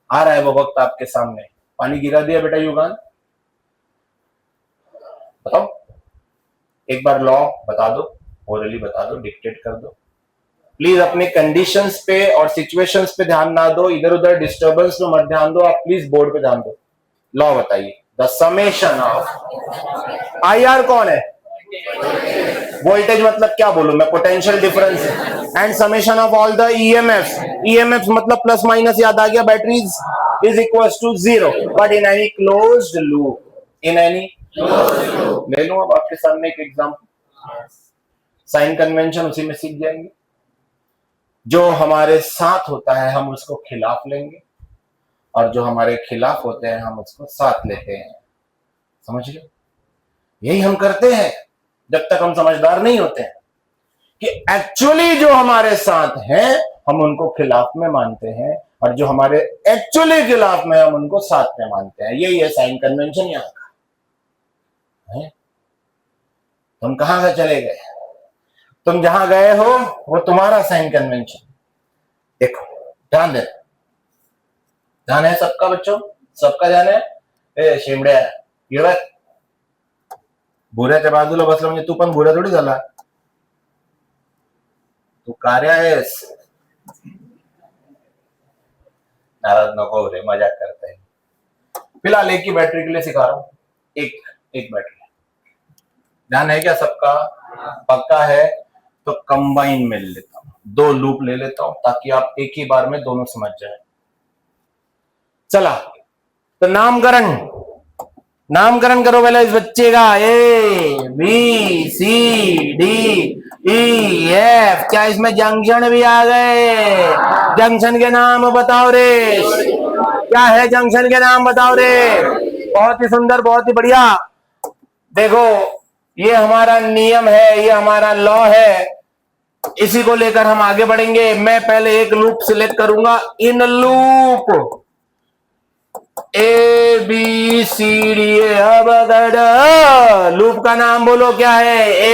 आ रहा है वो वक्त आपके सामने। पानी गिरा दिया बेटा युगान, बताओ एक बार लॉ बता दो, ओरली बता दो, डिक्टेट कर दो प्लीज। अपने कंडीशंस पे और सिचुएशंस पे ध्यान ना दो, इधर उधर डिस्टर्बेंस में मत ध्यान दो, आप प्लीज बोर्ड पे ध्यान दो। लॉ बताइए। The summation of I R कौन है? वोल्टेज मतलब क्या बोलूं मैं? Potential difference. And summation of all the EMF, EMF मतलब प्लस माइनस याद आ गया, batteries is equal to 0 but in any closed loop, in any ले लो। अब आपके सामने एक एग्जांपल, साइन कन्वेंशन उसी में सीख जाएंगे। जो हमारे साथ होता है हम उसको खिलाफ लेंगे, और जो हमारे खिलाफ होते हैं हम उसको साथ लेते हैं। समझ गए? यही हम करते हैं जब तक हम समझदार नहीं होते हैं कि एक्चुअली जो हमारे साथ हैं हम उनको खिलाफ में मानते हैं, और जो हमारे एक्चुअली खिलाफ में हम उनको साथ में मानते हैं। यही है साइन कन्वेंशन यहां का है। तुम कहां से चले गए? तुम जहां गए हो वो तुम्हारा साइन कन्वेंशन। देखो ध्यान दे, ध्यान है सबका बच्चों, सबका ध्यान है। ए शिमड्या ये भुऱ्याच्या बाजूला बसला म्हणजे तू पण भुऱ्या थोडी झाला, तू कार्य आहेस। नाराज नको रे, मजाक करते हैं। फिलहाल एक ही बैटरी के लिए सिखा रहा हूं, एक बैटरी। ध्यान है क्या सबका? पक्का है तो कंबाइन में ले लेता हूं, दो लूप ले लेता हूं ताकि आप एक ही बार में दोनों समझ जाए। चला तो नामकरण करो पहले इस बच्चे का। A B C D E F, क्या इसमें जंक्शन भी आ गए? जंक्शन के नाम बताओ रे, क्या है जंक्शन के नाम बताओ रे। बहुत ही सुंदर, बहुत ही बढ़िया। देखो ये हमारा नियम है, ये हमारा लॉ है, इसी को लेकर हम आगे बढ़ेंगे। मैं पहले एक लूप सिलेक्ट करूंगा, in loop A B C D A. अब अगर लूप का नाम बोलो क्या है? ए।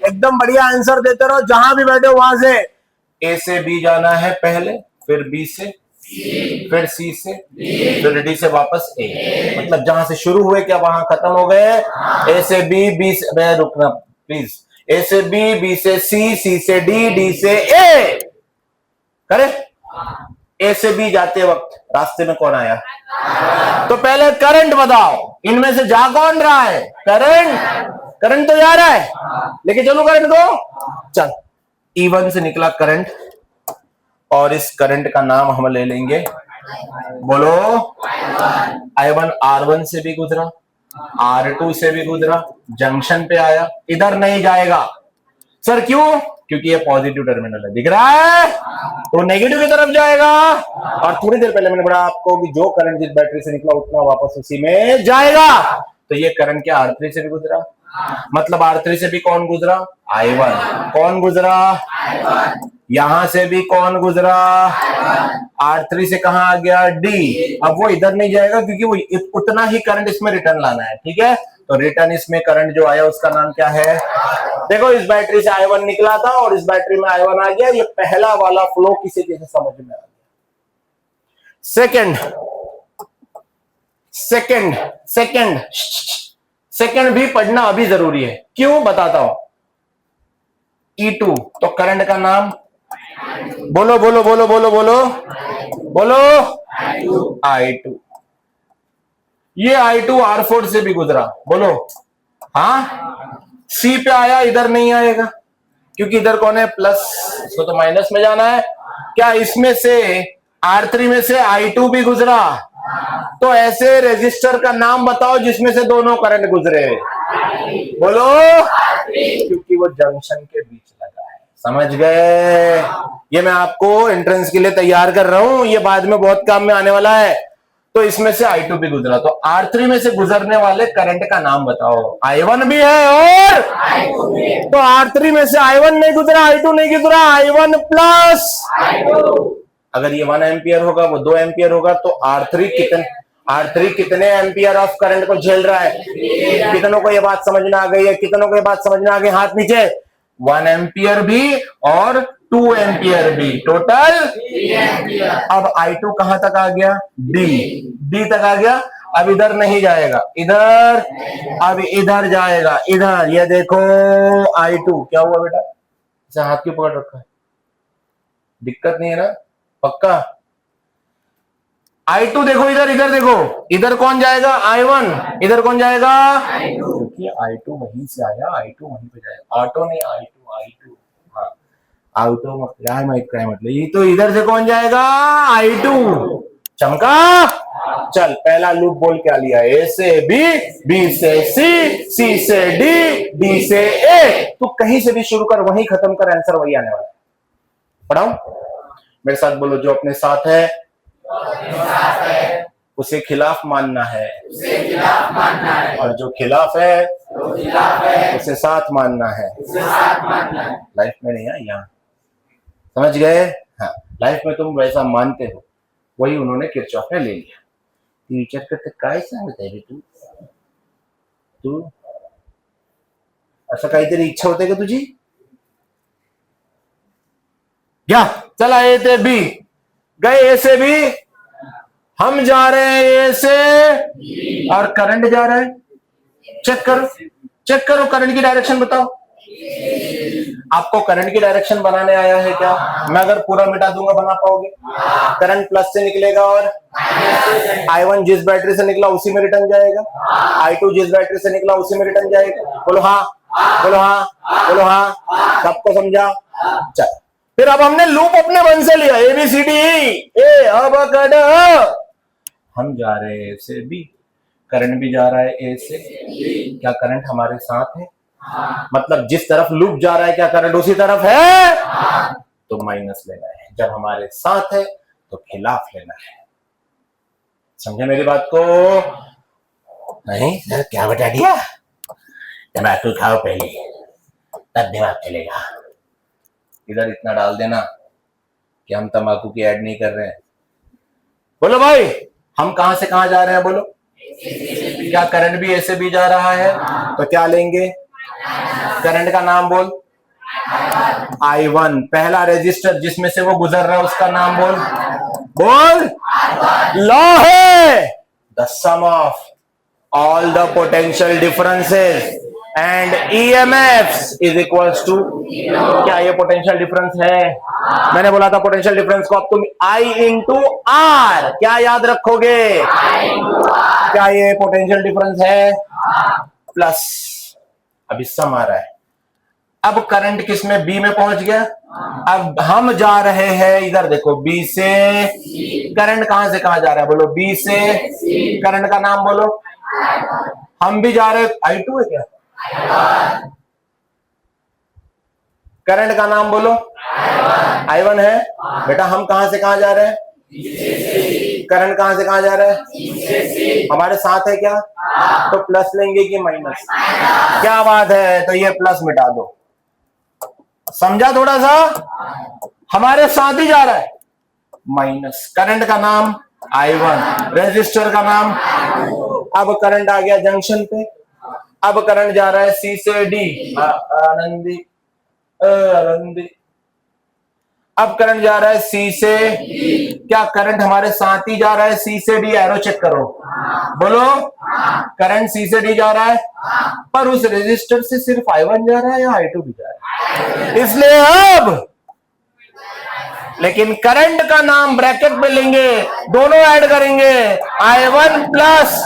एकदम बढ़िया आंसर देते रहो, जहां भी बैठे हो वहां से। ए से बी जाना है पहले, फिर बी से, फिर सी से, फिर डी से वापस ए। मतलब जहां से शुरू हुए क्या वहां खत्म हो गए? ए से बी, बी से, रुकना प्लीज, ए से बी, बी से सी, सी से डी, डी से ए। करे? ए से बी जाते वक्त रास्ते में कौन आया? तो पहले करंट बताओ, इनमें से जा कौन रहा है? करंट तो जा रहा है, लेके चलो करंट को। चल E1 से निकला करंट, और इस करंट का नाम हम ले लेंगे, बोलो I1। R1 से भी गुजरा, R2 से भी गुजरा, जंक्शन पे आया, इधर नहीं जाएगा। सर क्यों? क्योंकि ये पॉजिटिव टर्मिनल है, दिख रहा है, तो नेगेटिव की तरफ जाएगा। और थोड़ी देर पहले मैंने बोला आपको कि जो करंट जिस बैटरी से निकला उतना वापस उसी में जाएगा। तो ये करंट क्या R3 से भी गुजरा, मतलब R3 से भी कौन गुजरा? I1। कौन गुजरा? यहां से भी कौन गुजरा? R3 से कहां आ गया? D। अब वो इधर नहीं जाएगा क्योंकि वो उतना ही करंट इसमें रिटर्न लाना है, ठीक है। तो रिटर्न इसमें करंट जो आया उसका नाम क्या है? देखो इस बैटरी से I1 निकला था और इस बैटरी में I1 आ गया। ये पहला वाला फ्लो किसी जैसे समझ में आ गया। सेकंड भी पढ़ना अभी जरूरी है। क्यों बताता हूं। E2 तो करंट का नाम बोलो बोलो बोलो बोलो बोलो बोलो I2। ये I2 R4 से भी गुजरा, बोलो हाँ। C पे आया, इधर नहीं आएगा क्योंकि इधर कौन है? प्लस, इसको तो माइनस में जाना है। क्या इसमें से R3 में से I2 भी गुजरा? तो ऐसे रेजिस्टर का नाम बताओ जिसमें से दोनों करंट गुजरे, बोलो। क्योंकि वो जंक्शन के बीच लगा है। समझ गए? ये मैं आपको एंट्रेंस के लिए तैयार कर रहा हूं, ये बाद में बहुत काम में आने वाला है। तो इसमें से I2 भी गुजरा, तो R3 में से गुजरने वाले करंट का नाम बताओ। I1 भी है और I2 भी है। तो R3 में से I1 नहीं गुजरा, I2 नहीं गुजरा, I1 प्लस I2। अगर ये 1 एम्पियर होगा, वो 2 एम्पियर होगा, तो R3 कितने एम्पियर ऑफ करंट को झेल रहा है? कितनों को ये बात समझ में आ गई है? कितनों को ये बात समझ में आ गई? हाथ नीचे। 1 एम्पियर भी और 2 एम्पियर भी, टोटल 3 एम्पियर। अब I2 कहां तक आ गया? डी तक आ गया। अब इधर नहीं जाएगा, इधर, अब इधर जाएगा, इधर। ये देखो I2 क्या हुआ बेटा? इसे हाथ क्यों पकड़ रखा है? दिक्कत नहीं है ना? पक्का? I2 देखो, इधर देखो, इधर कौन जाएगा? I1। इधर कौन जाएगा? I2। क्योंकि I2 वहीं से आया, I2 वहीं पे जाएगा। ऑटो नहीं, I2। हाँ, ऑटो मतलब ये तो इधर से कौन जाएगा? I2। चमका? चल, पहला लूप बोल क्या लिया? A से B, B से C, C से D, D से A। तो कहीं से भी शुरू कर, वहीं खत्म कर, आंसर वही आने वाला है। पढ़ाऊं? मेरे साथ बोलो, जो अपने साथ है उसे खिलाफ मानना है, और जो खिलाफ है उसे साथ मानना है। लाइफ में नहीं है, यहाँ समझ गए? हाँ, लाइफ में तुम वैसा मानते हो, वही उन्होंने किरचॉफ ने ले लिया। टीचर करते काय सांगते रे तू असं काहीतरी इच्छा होते का तुझी? क्या चला A से B गए, A से B हम जा रहे हैं A से, और करंट जा रहा है। चेक करो करंट की डायरेक्शन बताओ। आपको करंट की डायरेक्शन बनाने आया है क्या? मैं अगर पूरा मिटा दूंगा बना पाओगे? करंट प्लस से निकलेगा और I1 जिस बैटरी से निकला उसी में रिटर्न जाएगा, I2 जिस बैटरी से निकला उसी में रिटर्न जाएगा। बोलो हाँ, बोलो हाँ, बोलो हाँ। सबको समझा? चल, फिर अब हमने लूप अपने मन से लिया, ABCD ए, अब हम जा रहे हैं A से B, करंट भी जा रहा है A से। क्या करंट हमारे साथ है? मतलब जिस तरफ लूप जा रहा है, क्या करंट उसी तरफ है? तो माइनस लेना है। जब हमारे साथ है तो खिलाफ लेना है। समझे मेरी बात को? नहीं सर, क्या बता दिया? तम्बाकू खाओ पहले, तब दिमाग चलेगा। इधर इतना डाल देना कि हम तम्बाकू की ऐड नहीं कर रहे हैं। बोलो भाई, हम कहां से कहां जा रहे हैं? बोलो। क्या करंट भी ऐसे भी जा रहा है? तो क्या लेंगे? करंट का नाम बोल। I1। पहला रेजिस्टर जिसमें से वो गुजर रहा है उसका नाम बोल। लॉ है, the sum of all the potential differences and EMFs is equals to. क्या ये पोटेंशियल डिफरेंस है? मैंने बोला था पोटेंशियल डिफरेंस को अब तुम I इंटू R क्या याद रखोगे? क्या ये पोटेंशियल डिफरेंस है? प्लस, अभी सम आ रहा है। अब करंट किस में? B में पहुंच गया। अब हम जा रहे हैं, इधर देखो, B से। करंट कहां से कहां जा रहा है? बोलो B से। करंट का नाम बोलो। हम भी जा रहे हैं, I2 है क्या? करंट का नाम बोलो। I1 है बेटा। हम कहां से कहां जा रहे हैं? करंट कहां से कहां जा रहा है? हमारे साथ है क्या? तो प्लस लेंगे कि माइनस? क्या बात है, तो ये प्लस मिटा दो। समझा थोड़ा सा? हमारे साथ ही जा रहा है, माइनस। करंट का नाम I1, रेजिस्टर का नाम। अब करंट आ गया जंक्शन पे। अब करंट जा रहा है C से D। आनंदी अब करंट जा रहा है C से। क्या करंट हमारे साथ ही जा रहा है C से D? एरो चेक करो, बोलो। करंट C से D जा रहा है, पर उस रेजिस्टर से सिर्फ I1 जा रहा है या I2 भी जा रहा है? इसलिए अब लेकिन करंट का नाम ब्रैकेट में लेंगे, दोनों ऐड करेंगे, I1 प्लस,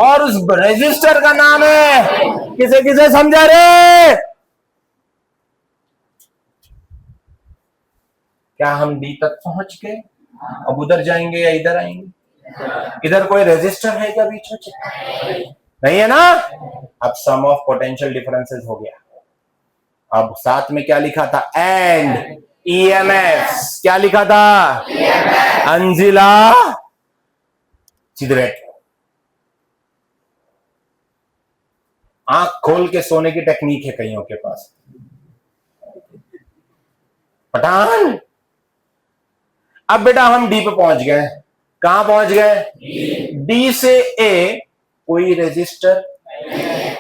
और उस रेजिस्टर का नाम है, किसे किसे समझा रे? क्या हम D तक पहुंच गए? अब उधर जाएंगे या इधर आएंगे? इधर कोई रेजिस्टर है क्या बीच में? नहीं है ना? अब सम ऑफ पोटेंशियल डिफरेंसेस हो गया। अब साथ में क्या लिखा था? And EMFs। क्या लिखा था? अंजिला सीधे बैठ, आंख खोल के सोने की टेक्निक है कईयों के पास। पठान, अब बेटा हम डी पे पहुंच गए। कहां पहुंच गए? डी से ए कोई रेजिस्टर,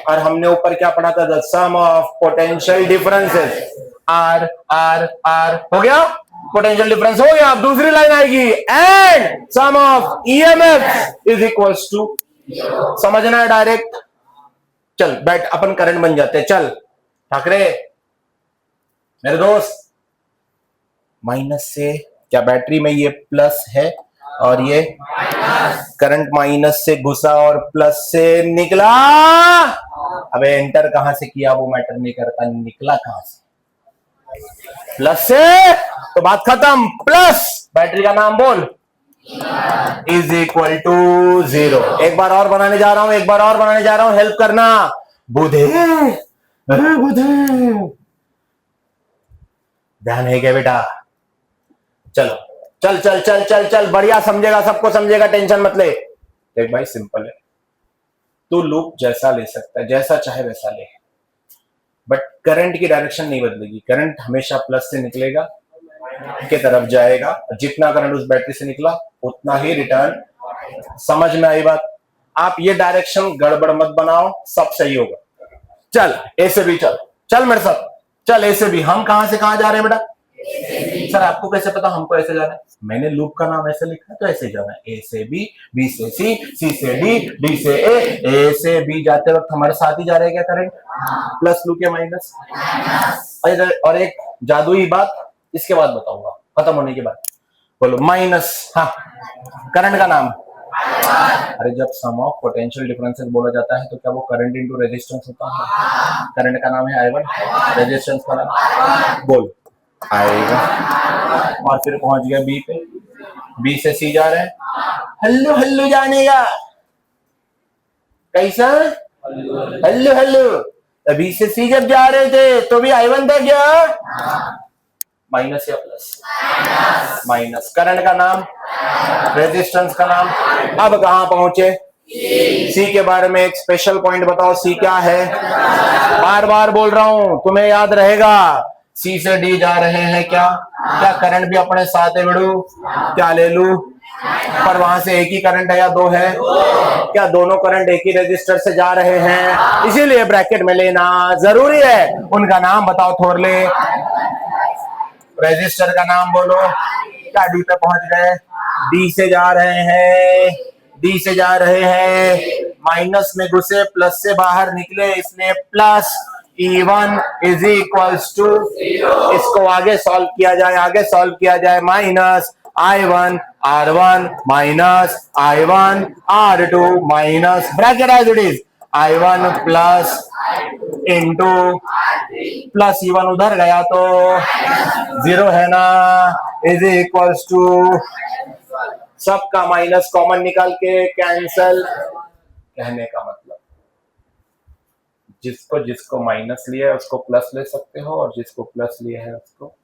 और हमने ऊपर क्या पढ़ा था? The sum of potential differences R R R. हो गया पोटेंशियल डिफरेंस, हो गया। अब दूसरी लाइन आएगी, and sum of EMF is equals to, समझना है डायरेक्ट। चल बैठ, अपन करंट बन जाते हैं। चल ठाकरे मेरे दोस्त, माइनस से क्या बैटरी में ये प्लस है और ये करंट माइनस से घुसा और प्लस से निकला। अबे एंटर कहां से किया वो मैटर नहीं करता, निकला कहां से? प्लस से, तो बात खत्म। प्लस बैटरी का नाम बोल, इज इक्वल टू 0। एक बार और बनाने जा रहा हूं, एक बार और बनाने जा रहा हूं, हेल्प करना बुधे। अरे बुधे, ध्यान है क्या बेटा? चलो चल चल चल चल चल, बढ़िया समझेगा, सबको समझेगा, टेंशन मत ले। देख भाई सिंपल है, तू लूप जैसा ले सकता है, जैसा चाहे वैसा ले, बट करंट की डायरेक्शन नहीं बदलेगी। करंट हमेशा प्लस से निकलेगा के तरफ जाएगा, जितना करंट उस बैटरी से निकला उतना ही रिटर्न। समझ में आई बात? आप ये डायरेक्शन गड़बड़ मत बनाओ, सब सही होगा। चल ए से बी, चल चल मेरे साथ, चल ए से बी। हम कहां से कहां जा रहे हैं बेटा? सर आपको कैसे पता? हमको ऐसे जाना है, मैंने लूप का नाम ऐसे लिखा है तो ऐसे जाना है। ए से बी, बी से सी, सी से डी, डी से ए से बी जाते वक्त हमारे साथ ही जा रहे हैं क्या करंट? प्लस लूप या माइनस? और एक जादुई बात इसके बाद बताऊंगा, खत्म होने के बाद। बोलो माइनस। हाँ, करंट का नाम? अरे जब सम ऑफ पोटेंशियल डिफरेंसेस बोला जाता है तो क्या वो करंट इनटू रेजिस्टेंस होता है? करंट का नाम है I1, रेजिस्टेंस का नाम बोल आएगा। और फिर पहुंच गया बी पे, बी से सी जा रहे हैं, हल्लू हल्लू जाने का। कैसा हल्लू हल्लू? बी से सी जब जा रहे थे तो भी I1 था क्या? माइनस या प्लस? माइनस। करंट का नाम, रेजिस्टेंस का नाम। अब कहां पहुंचे? सी के बारे में एक स्पेशल पॉइंट बताओ, सी क्या है? बार बार बोल रहा हूं, तुम्हें याद रहेगा। सी से डी जा रहे हैं क्या? क्या करंट भी अपने साथ है बेड़ू? क्या ले लू? पर वहां से एक ही करंट है या दो है? क्या दोनों करंट एक ही रजिस्टर से जा रहे हैं? इसीलिए ब्रैकेट में लेना जरूरी है। उनका नाम बताओ थोरले, रजिस्टर का नाम बोलो। क्या डी पे पहुंच गए? डी से जा रहे हैं, डी से जा रहे हैं, माइनस में घुसे प्लस से बाहर निकले, इसने plus E1 is equals to, इसको आगे सॉल्व किया जाए, आगे सॉल्व किया जाए, minus I1 R1 minus I1 R2 minus bracket as it is I1 plus into plus E1 उधर गया तो 0 है ना, इज इक्वल्स टू, सबका माइनस कॉमन निकाल के कैंसल। कहने का मतलब जिसको जिसको माइनस लिया है उसको प्लस ले सकते हो, और जिसको प्लस लिया है उसको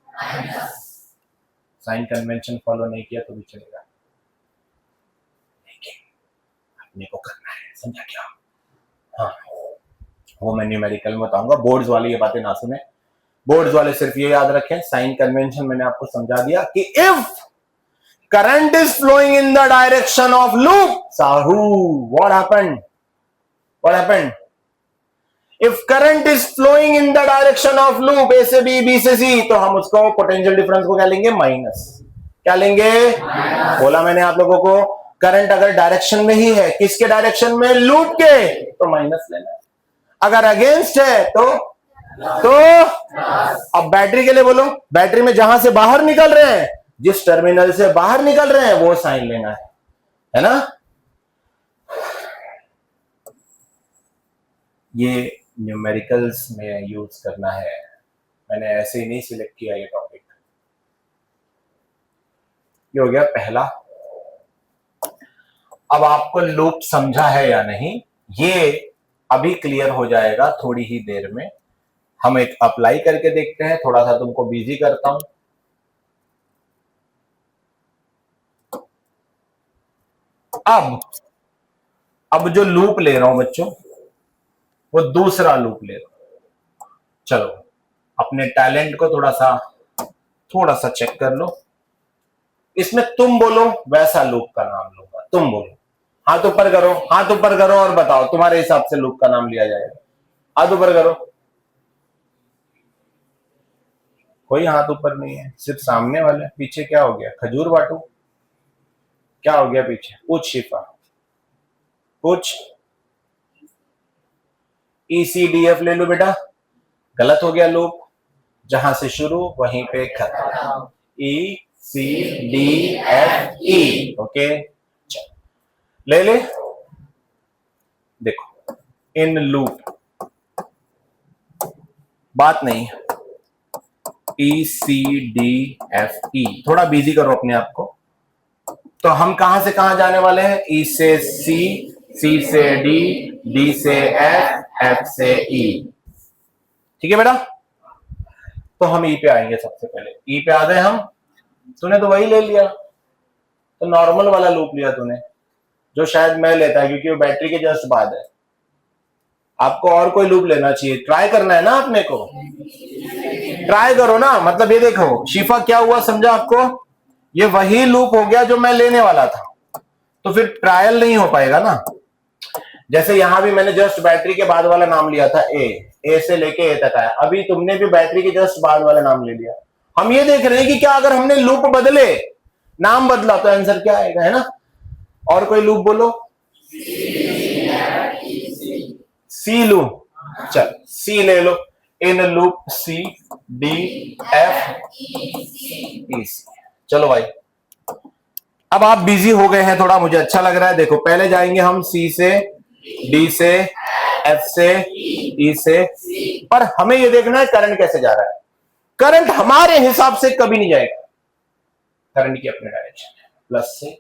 साइन कन्वेंशन फॉलो नहीं किया तो भी चलेगा, लेकिन अपने को करना है, समझा क्या? हाँ, वो मैं न्यूमेरिकल में बताऊंगा, बोर्ड्स वाले ये बातें ना सुने। बोर्ड्स वाले सिर्फ ये याद रखें, साइन कन्वेंशन मैंने आपको समझा दिया कि if current is flowing in the direction of loop, Sahu, what happened? What happened? If current is flowing in the direction of loop, A से B, B से C, तो हम उसको पोटेंशियल डिफरेंस को क्या लेंगे? माइनस। क्या लेंगे? बोला मैंने आप लोगों को, करंट अगर डायरेक्शन में ही है, किसके डायरेक्शन में? लूप के, तो माइनस लेना है। अगर अगेंस्ट है तो अब बैटरी के लिए बोलो, बैटरी में जहां से बाहर निकल रहे हैं, जिस टर्मिनल से बाहर निकल रहे हैं वो साइन लेना है ना? ये न्यूमेरिकल्स में यूज करना है, मैंने ऐसे ही नहीं सिलेक्ट किया ये टॉपिक। ये हो गया पहला। अब आपको लूप समझा है या नहीं ये अभी क्लियर हो जाएगा थोड़ी ही देर में। हम एक अप्लाई करके देखते हैं, थोड़ा सा तुमको बिजी करता हूं। अब जो लूप ले रहा हूं बच्चों, वो दूसरा लूप ले रहा हूं। चलो अपने टैलेंट को थोड़ा सा चेक कर लो। इसमें तुम बोलो वैसा लूप का नाम लूंगा। तुम बोलो, हाथ ऊपर करो, हाथ ऊपर करो और बताओ तुम्हारे हिसाब से लूप का नाम लिया जाएगा। हाथ ऊपर करो। कोई हाथ ऊपर नहीं है, सिर्फ सामने वाले। पीछे क्या हो गया? खजूर बांटू? क्या हो गया पीछे? पूछ शिफा, पूछ। ECDF ले लो बेटा। गलत हो गया लूप। जहां से शुरू वहीं पे खत्म। ECDFE। ओके ले ले। देखो इन लूप बात नहीं। ECDFE थोड़ा बिजी करो अपने आप को। तो हम कहां से कहां जाने वाले हैं? E से C, C से D, D से F, F से E। ठीक है बेटा? तो हम E पे आएंगे सबसे पहले। E पे आ गए हम। तूने तो वही ले लिया, तो नॉर्मल वाला लूप लिया तूने, जो शायद मैं लेता है क्योंकि वो बैटरी के जस्ट बाद है। आपको और कोई लूप लेना चाहिए। ट्राई करना है ना अपने को, ट्राई करो ना। मतलब ये देखो शिफा क्या हुआ समझा आपको? ये वही लूप हो गया जो मैं लेने वाला था, तो फिर ट्रायल नहीं हो पाएगा ना। जैसे यहां भी मैंने जस्ट बैटरी के बाद वाला नाम लिया था ए से लेके ए तक आया। अभी तुमने भी बैटरी के जस्ट बाद वाला नाम ले लिया। हम ये देख रहे हैं कि क्या अगर हमने लूप बदले, नाम बदला, तो आंसर क्या आएगा, है ना? और कोई लूप बोलो। सी लूप। चल सी ले लो। In loop CDFEC। चलो भाई, अब आप बिजी हो गए हैं थोड़ा, मुझे अच्छा लग रहा है। देखो पहले जाएंगे हम C से, D से, F से, E से। पर हमें ये देखना है करंट कैसे जा रहा है। करंट हमारे हिसाब से कभी नहीं जाएगा। करंट की अपने डायरेक्शन है, प्लस से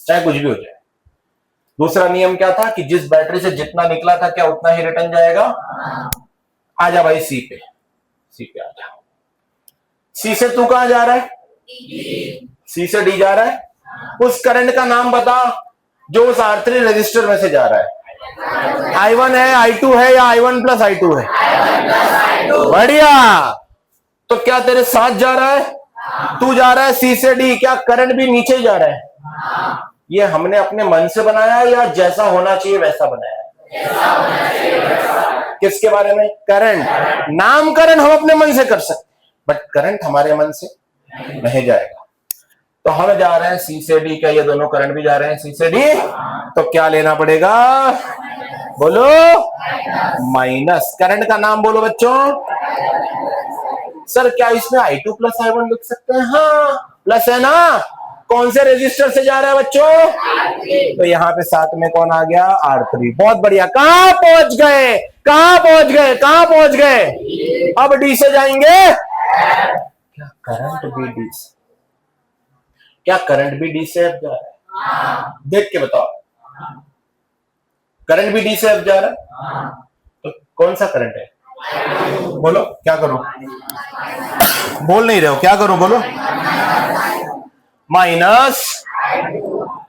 चाहे कुछ भी हो जाए। दूसरा नियम क्या था कि जिस बैटरी से जितना निकला था क्या उतना ही रिटर्न जाएगा। आजा भाई सी पे आ जा। सी से तू कहां जा रहा है? सी से डी जा रहा है। उस करंट का नाम बता जो उस R3 रजिस्टर में से जा रहा है। I1 है, I2 है, या I1 प्लस I2 है? बढ़िया। तो क्या तेरे साथ जा रहा है? तू जा रहा है सी से डी, क्या करंट भी नीचे जा रहा है? ये हमने अपने मन से बनाया है या जैसा होना चाहिए वैसा बनाया है? किसके बारे में? करंट। नामकरण हम अपने मन से कर सकते, बट करंट हमारे मन से नहीं जाएगा। तो हम जा रहे हैं सी से डी, क्या ये दोनों करंट भी जा रहे हैं सी से डी? तो क्या लेना पड़ेगा? बोलो माइनस। करंट का नाम बोलो बच्चों। सर क्या इसमें I2 प्लस I1 लिख सकते हैं? हाँ प्लस है ना। कौन से रेजिस्टर से जा रहा है बच्चों? तो यहाँ पे साथ में कौन आ गया? R3। बहुत बढ़िया। कहां पहुंच गए? कहां पहुंच गए? कहां पहुंच गए? अब डी से जाएंगे। क्या करंट भी डी से? क्या करंट भी डी से अब जा रहा है? देख के बताओ। करंट भी डी से अब जा रहा है, तो कौन सा करंट है? बोलो क्या करो? बोल नहीं रहे हो, क्या करो बोलो? माइनस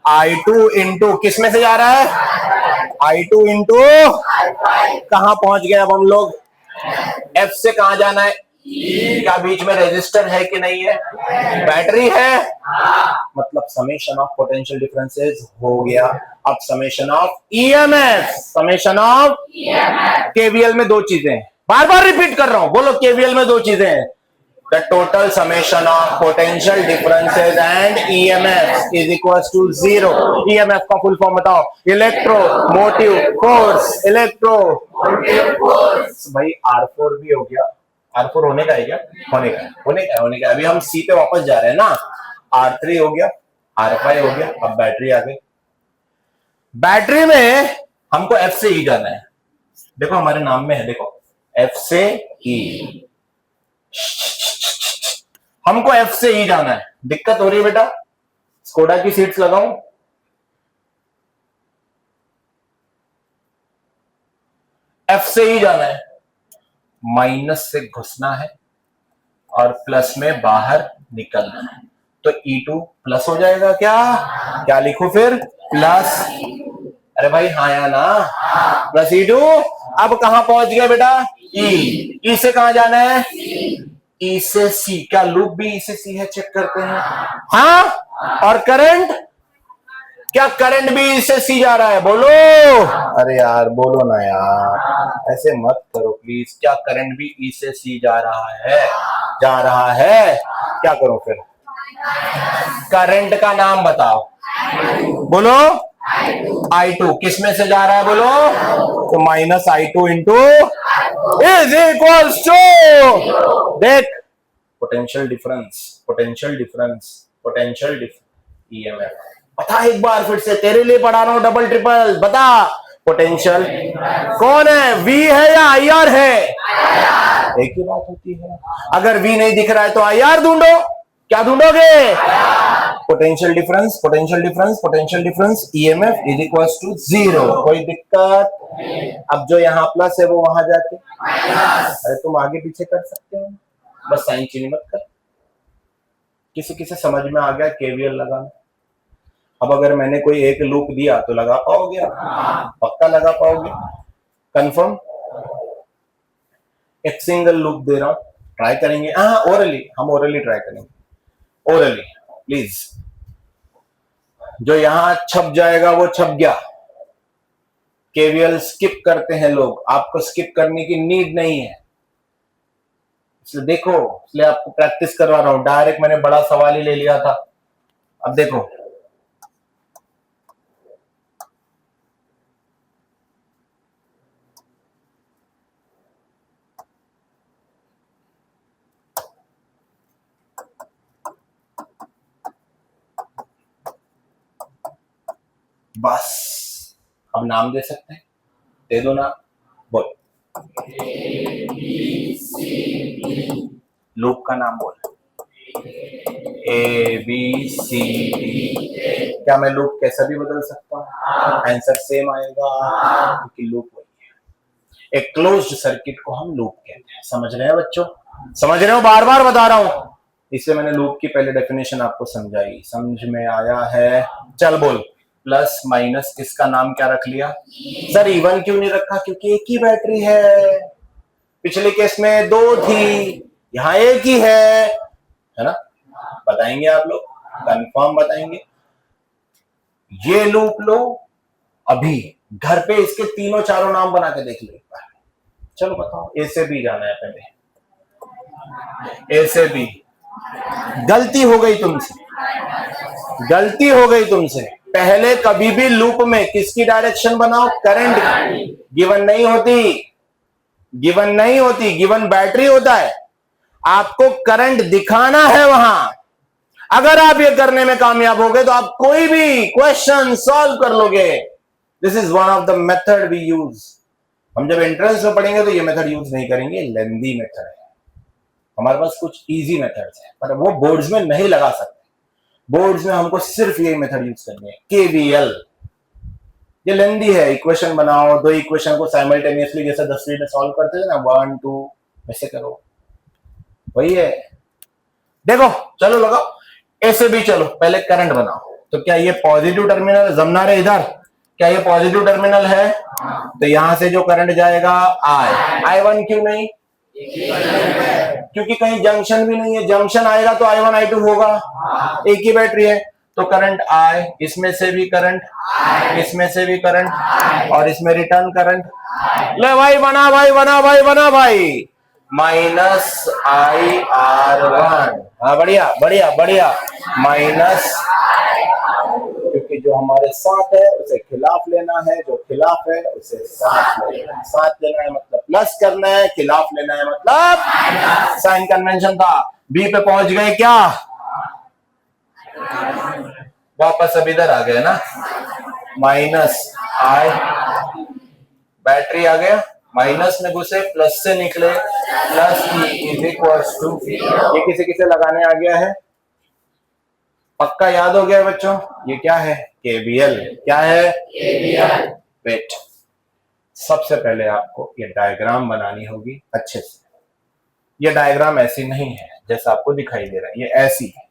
I2 इंटू किस में से जा रहा है? I2 इंटू कहां पहुंच गए अब हम लोग? F से कहां जाना है? क्या बीच में रेजिस्टर है कि नहीं है? बैटरी है, मतलब समेशन ऑफ पोटेंशियल डिफरेंसेस हो गया। अब summation of EMF, summation of KVL में दो चीजें हैं, बार बार रिपीट कर रहा हूं, बोलो KVL में दो चीजें हैं। The total summation of potential differences and EMF is equals to 0. EMF का फुल फॉर्म बताओ। Electromotive force. Electromotive force. भाई R4 भी हो गया। R4 होने का है क्या? होने का है, होने का है, होने का है। अभी हम C पे वापस जा रहे हैं ना। R3 हो गया, R5 हो गया, अब बैटरी आ गई। बैटरी में हमको F से E जाना है। देखो हमारे नाम में है, देखो F से E। हमको F से E जाना है। दिक्कत हो रही है बेटा? स्कोडा की सीट्स लगाऊं? F से E जाना है, माइनस से घुसना है और प्लस में बाहर निकलना है। तो E2 प्लस हो जाएगा। क्या क्या लिखो फिर? प्लस। अरे भाई हाँ या ना? Plus E2। अब कहां पहुंच गया बेटा? ई से कहां जाना है? ई से सी। क्या लूप भी ई से सी है? चेक करते हैं। हाँ। और करंट? क्या करंट भी ई से सी जा रहा है? बोलो। अरे यार बोलो ना यार, ऐसे मत करो प्लीज। क्या करंट भी ई से सी जा रहा है? जा रहा है। क्या करो फिर? करंट का नाम बताओ। बोलो। I2 किस में से जा रहा है? बोलो। तो minus I2 into is equals to, देख, potential difference, potential difference, potential EMF. बता एक बार फिर से, तेरे लिए पढ़ा रहा हूं डबल ट्रिपल। बता पोटेंशियल कौन है? वी है या IR है? एक ही बात होती है। अगर वी नहीं दिख रहा है तो IR ढूंढो। क्या ढूंढोगे? Potential difference, potential difference, potential difference, EMF is equals to 0। कोई दिक्कत? अब जो यहाँ प्लस है वो वहां जाके, अरे तुम आगे पीछे कर सकते हो, बस साइन चेंज मत कर। किसी किसी समझ में आ गया केवीएल लगाना? अब अगर मैंने कोई एक लूप दिया तो लगा पाओगे? पक्का लगा पाओगे? कंफर्म? एक सिंगल लूप दे रहा हूं, ट्राई करेंगे। हाँ ओरली, हम ओरली ट्राई करेंगे। Orally please. जो यहां छप जाएगा वो छप गया। केवीएल स्किप करते हैं लोग, आपको स्किप करने की नीड नहीं है। इसलिए देखो, इसलिए आपको प्रैक्टिस करवा रहा हूं। डायरेक्ट मैंने बड़ा सवाल ही ले लिया था। अब देखो, बस अब नाम दे सकते हैं, दे दो नाम। बोल, लूप का नाम बोल। ABCD। क्या मैं लूप कैसा भी बदल सकता हूँ? आंसर सेम आएगा क्योंकि लूप वही है। एक क्लोज्ड सर्किट को हम लूप कहते हैं। समझ रहे हैं बच्चों? समझ रहे हो? बार बार बता रहा हूं, इसलिए मैंने लूप की पहले डेफिनेशन आपको समझाई। समझ में आया है? चल बोल। प्लस माइनस इसका नाम क्या रख लिया? सर इवन क्यों नहीं रखा? क्योंकि एक ही बैटरी है। पिछले केस में दो थी, यहां एक ही है ना? बताएंगे आप लोग? कंफर्म बताएंगे? ये लूप लो, अभी घर पे इसके तीनों चारों नाम बना के देख लो एक बार। चलो बताओ। ए से बी जाना है पहले। ए से बी। गलती हो गई तुमसे, गलती हो गई तुमसे। पहले कभी भी लूप में किसकी डायरेक्शन बनाओ? करंट। गिवन नहीं होती, गिवन नहीं होती, गिवन बैटरी होता है। आपको करंट दिखाना है वहां। अगर आप ये करने में कामयाब हो गए तो आप कोई भी क्वेश्चन सॉल्व कर लोगे। This is one of the method we use. हम जब एंट्रेंस में पढ़ेंगे तो ये मेथड यूज नहीं करेंगे, लेंदी मेथड है। हमारे पास कुछ इजी मेथड्स है पर वो बोर्ड्स में नहीं लगा सकते। बोर्ड्स में हमको सिर्फ ये मेथड यूज करनी है, केवीएल। ये लेंदी है। इक्वेशन बनाओ, दो इक्वेशन को साइमल्टेनियसली जैसे 10वीं में सॉल्व करते थे ना, 1 2 ऐसे करो, वही है। देखो चलो लगाओ। ए से बी चलो, पहले करंट बनाओ। तो क्या ये पॉजिटिव टर्मिनल जमना रहे इधर? क्या ये पॉजिटिव टर्मिनल है? तो यहां से जो करंट जाएगा I1 क्यों नहीं? क्योंकि कहीं जंक्शन भी नहीं है। जंक्शन आएगा तो I1 I2 होगा, एक ही बैटरी है। तो करंट I, इसमें से भी करंट, इसमें से भी करंट, और इसमें रिटर्न करंट। ले भाई बना, भाई बना, भाई बना भाई। Minus IR1। हाँ बढ़िया बढ़िया बढ़िया। माइनस, क्योंकि जो हमारे साथ है उसे खिलाफ लेना है, जो खिलाफ है उसे साथ लेना है। साथ लेना है मतलब प्लस करना है, खिलाफ लेना है मतलब साइन कन्वेंशन था। बी पे पहुंच गए क्या? वापस अब इधर आ गए ना। माइनस I, बैटरी आ गया, माइनस में घुसे, प्लस से निकले, प्लस इज इक्वल्स टू। ये किसे किसे लगाने आ गया है? पक्का याद हो गया बच्चों? ये क्या है? केवीएल। क्या है? केवीएल। वेट, सबसे पहले आपको ये डायग्राम बनानी होगी अच्छे से। ये डायग्राम ऐसी नहीं है जैसा आपको दिखाई दे रहा है, ये ऐसी है।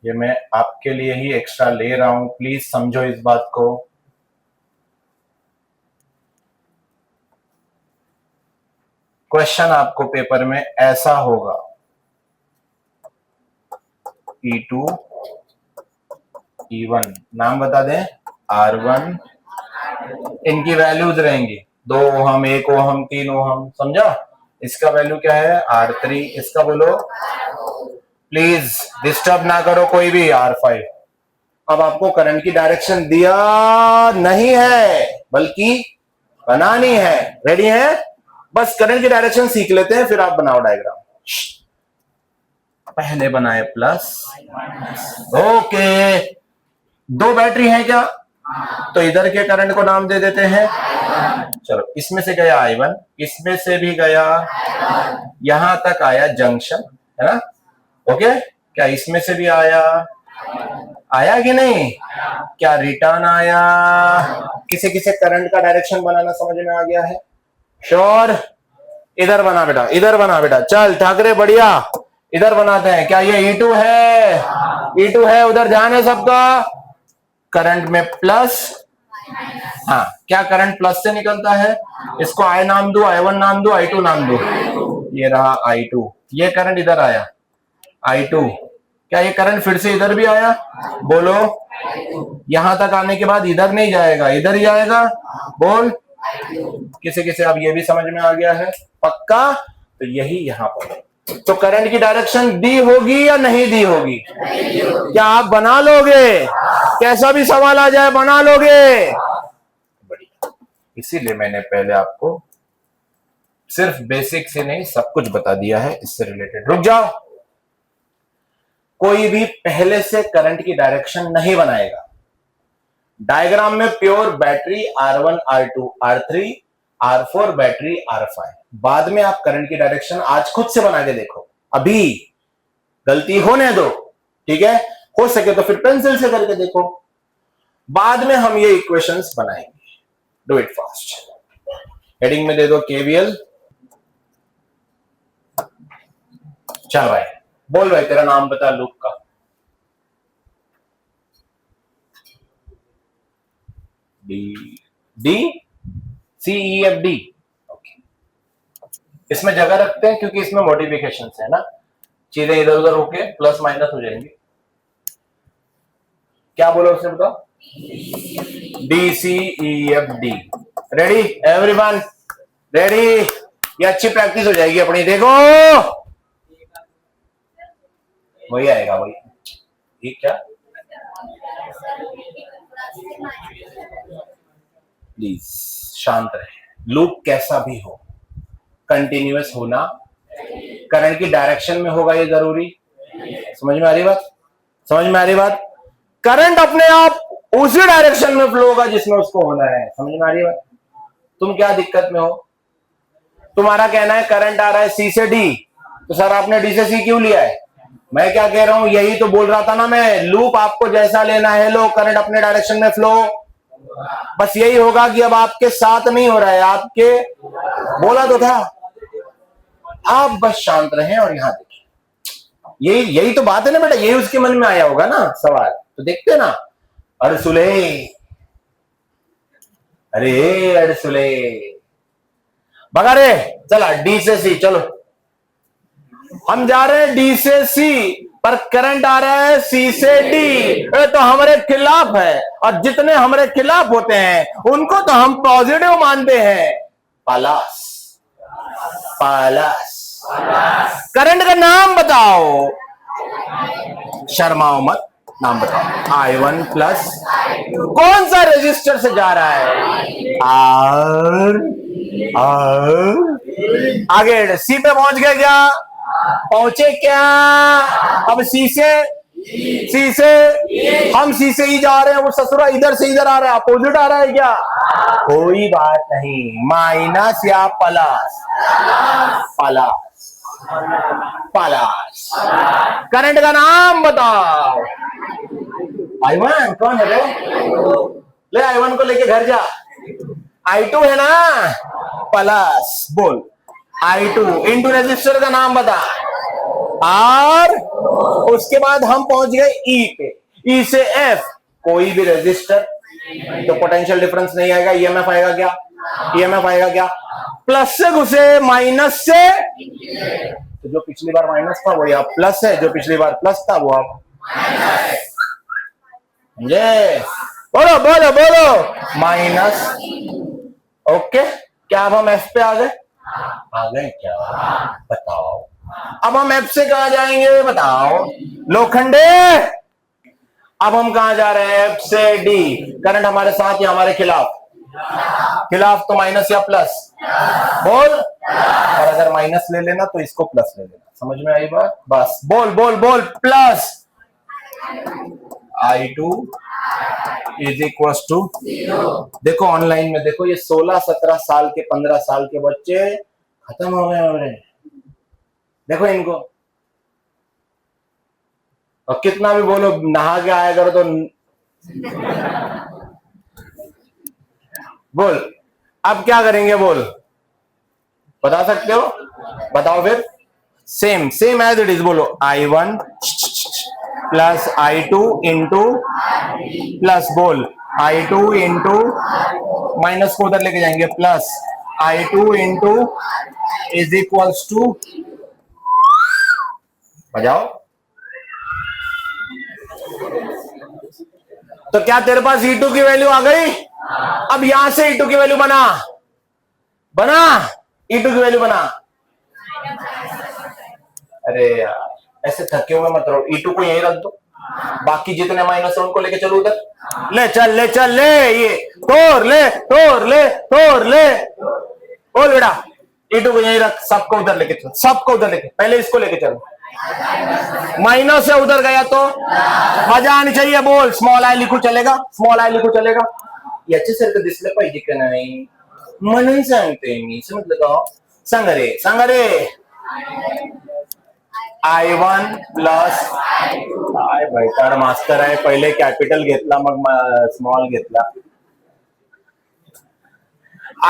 ये मैं आपके लिए ही एक्स्ट्रा ले रहा हूं, प्लीज समझो इस बात को। क्वेश्चन आपको पेपर में ऐसा होगा, E2 E1 नाम बता दें, R1, इनकी वैल्यूज रहेंगी 2 ओहम, 1 ओहम, 3 ओहम, समझा। इसका वैल्यू क्या है R3, इसका बोलो, प्लीज डिस्टर्ब ना करो कोई भी, R5। अब आपको करंट की डायरेक्शन दिया नहीं है बल्कि बनानी है, रेडी है? बस करंट की डायरेक्शन सीख लेते हैं, फिर आप बनाओ डायग्राम। पहले बनाए प्लस, ओके। 2 बैटरी है क्या, तो इधर के करंट को नाम दे देते हैं, चलो इसमें से गया I1, इसमें से भी गया, यहां तक आया जंक्शन, है ना, ओके। क्या इसमें से भी आया, आया कि नहीं? क्या रिटर्न आया? किसे किसे करंट का डायरेक्शन बनाना समझ में आ गया है? श्योर? इधर बना बेटा, इधर बना बेटा, चल ठाकरे बढ़िया, इधर बनाते हैं। क्या ये E2 है? E2 है, उधर ध्यान है सबका। करंट में प्लस, हाँ, क्या करंट प्लस से निकलता है? इसको I नाम दो, I1 नाम दो, I2 नाम दो, ये रहा I2। ये करंट इधर आया I2, क्या ये करंट फिर से इधर भी आया? बोलो, यहां तक आने के बाद इधर नहीं जाएगा, इधर ही जाएगा, बोल। किसे किसे अब ये भी समझ में आ गया है? पक्का? तो यही यहां पर, तो करंट की डायरेक्शन दी होगी या नहीं दी होगी? क्या आप बना लोगे? कैसा भी सवाल आ जाए बना लोगे? बढ़िया, इसीलिए मैंने पहले आपको सिर्फ बेसिक से नहीं सब कुछ बता दिया है इससे रिलेटेड। रुक जाओ, कोई भी पहले से करंट की डायरेक्शन नहीं बनाएगा। डायग्राम में pure battery R1, R2, R3, R4 battery R5, बाद में आप करंट की डायरेक्शन आज खुद से बना के देखो, अभी गलती होने दो, ठीक है? हो सके तो फिर पेंसिल से करके देखो, बाद में हम ये इक्वेशंस बनाएंगे। Do it fast. हेडिंग में दे दो KVL। चल भाई, बोल भाई, तेरा नाम बता लूप का। D C E F D, okay. इसमें जगह रखते हैं क्योंकि इसमें मॉडिफिकेशन है ना, चीजें इधर उधर होके प्लस माइनस हो जाएंगी। क्या बोलो उसने, बताओ। DCEFD, ready everyone? रेडी? ये अच्छी प्रैक्टिस हो जाएगी अपनी, देखो वही आएगा, वही ठीक। क्या प्लीज शांत रहे, लूप कैसा भी हो कंटिन्यूअस होना, करंट की डायरेक्शन में होगा ये जरूरी। समझ में आ रही बात? समझ में आ रही बात? करंट अपने आप उसी डायरेक्शन में फ्लो होगा जिसमें उसको होना है। समझ में आ रही बात? तुम क्या दिक्कत में हो? तुम्हारा कहना है करंट आ रहा है C से D, तो सर आपने D से C क्यों लिया है? मैं क्या कह रहा हूं, यही तो बोल रहा था ना मैं, लूप आपको जैसा लेना है लो, करंट अपने डायरेक्शन में फ्लो, बस यही होगा कि अब आपके साथ नहीं हो रहा है, आपके, बोला तो था। आप बस शांत रहें और यहां देखिए, यही तो बात है ना बेटा, यही उसके मन में आया होगा ना सवाल, तो देखते ना। अरसुले, अरे अरसुले भगा रे, चला D से C, चलो हम जा रहे हैं D से C, पर करंट आ रहा है C से D, तो हमारे खिलाफ है, और जितने हमारे खिलाफ होते हैं उनको तो हम पॉजिटिव मानते हैं। पालास, पालास। करंट का नाम बताओ, शर्माओ मत, नाम बताओ। I1 प्लस कौन सा रेजिस्टर से जा रहा है? R आगे C पे पहुंच गए क्या? पहुंचे क्या? अब C से हम C से ही जा रहे हैं, वो ससुरा इधर से इधर आ रहा है, अपोजिट आ रहा है क्या? कोई बात नहीं, माइनस या प्लस? Plus, plus. करंट का नाम बताओ। I1 कौन है रे? ले I1 को लेके घर जा। I2 है ना, प्लस, बोल। I2 इंटू रेजिस्टर का नाम बता। आर, उसके बाद हम पहुंच गए ई पे, ई से एफ, कोई भी रेजिस्टर तो पोटेंशियल डिफरेंस नहीं आएगा, ईएमएफ आएगा क्या, ईएमएफ आएगा क्या, प्लस से घुसे माइनस से, तो जो पिछली बार माइनस था वो यहाँ प्लस है, जो पिछली बार प्लस था वो अब ये, बोलो बोलो बोलो माइनस। ओके, क्या अब हम एफ पे आ गए, आ गए क्या, बताओ अब हम एफ से कहा जाएंगे, बताओ लोखंडे। अब हम कहा जा रहे हैं, एफ से डी, करंट हमारे साथ या हमारे खिलाफ, खिलाफ तो माइनस या प्लस, बोल, और अगर माइनस ले लेना तो इसको प्लस ले लेना, समझ में आई बात, बस बोल बोल बोल, plus I2 is equal to, देखो ऑनलाइन में देखो, ये 16-17 साल के 15 साल के बच्चे खत्म हो गए मेरे, देखो इनको, और कितना भी बोलो नहा के आया करो तो बोल, अब क्या करेंगे बोल, बता सकते हो, बताओ फिर, same same as it is, बोलो I1 plus I2 into, plus बोल I2 इंटू, माइनस को उधर लेके जाएंगे, plus I2 into is equals to, बजाओ, तो क्या तेरे पास E2 की वैल्यू आ गई, अब यहां से E2 की वैल्यू बना, बना E2 की वैल्यू बना, अरे यार ऐसे थके हुए मत रहो, E2 को यहीं रख दो, बाकी जितने माइनस है उनको लेके चलो उधर, ले चल ले चल ले, ये तोड़ ले तोड़ ले तोड़ ले, बोल बेटा E2 को यहीं रख, सबको उधर लेके चलो, सबको उधर लेके, पहले इसको लेके चलो, माइनस से उधर गया तो मजा आनी चाहिए, बोल स्मॉल आई लिखू चलेगा, स्मॉल आई लिखू चलेगा, याच्यासारखं दिसलं पाहिजे का नाही म्हणून सांगते मी, समजलं का, सांग रे I1 प्लस, काय बैठाड मास्टर आहे, पहिले कॅपिटल घेतला मग स्मॉल घेतला,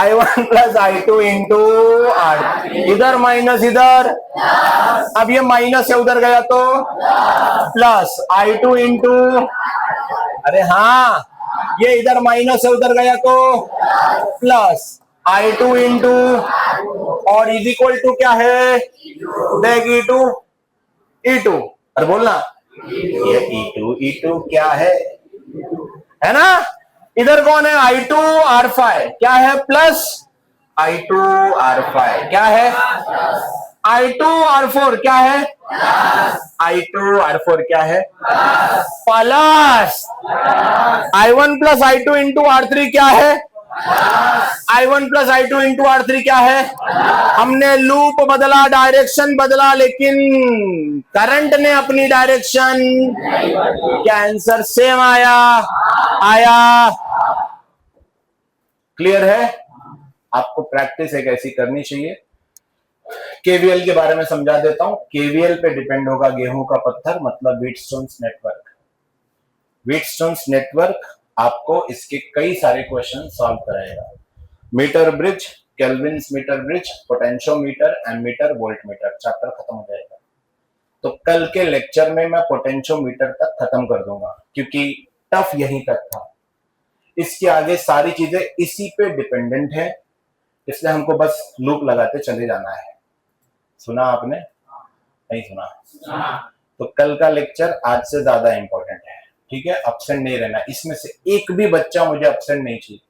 I1 plus I2 into R, इधर माइनस इधर, अब ये माइनस से उधर गया तो प्लस I2 इंटू, अरे हाँ ये इधर माइनस से उधर गया तो प्लस I2 इंटू, और इज इक्वल टू क्या है, देख E2, अरे बोलना, ये E2 क्या है ना, इधर कौन है I2 R5, क्या है प्लस, I2 R5 क्या है, I2 R4 क्या है, I2 R4 क्या है, plus I1 plus I2 into R3 क्या है, I1 plus I2 into R3 क्या है, हमने लूप बदला, डायरेक्शन बदला, लेकिन करंट ने अपनी डायरेक्शन, क्या आंसर सेम आया, क्लियर है, आपको प्रैक्टिस एक ऐसी करनी चाहिए। केवीएल के बारे में समझा देता हूं, केवीएल पे डिपेंड होगा गेहूं का पत्थर, मतलब व्हीटस्टोन्स नेटवर्क, व्हीटस्टोन्स नेटवर्क आपको इसके कई सारे क्वेश्चन सॉल्व कराएगा, meter bridge, Kelvin's meter bridge, potentiometer, ammeter, voltmeter, chapter खत्म हो जाएगा। तो कल के लेक्चर में मैं पोटेंशियोमीटर तक खत्म कर दूंगा, क्योंकि टफ यहीं तक था, इसके आगे सारी चीजें इसी पे डिपेंडेंट है, इसलिए हमको बस लूप लगाते चले जाना है। सुना आपने, नहीं सुना, तो कल का लेक्चर आज से ज्यादा इंपॉर्टेंट है, ठीक है, एब्सेंट नहीं रहना, इसमें से एक भी बच्चा मुझे एब्सेंट नहीं चाहिए,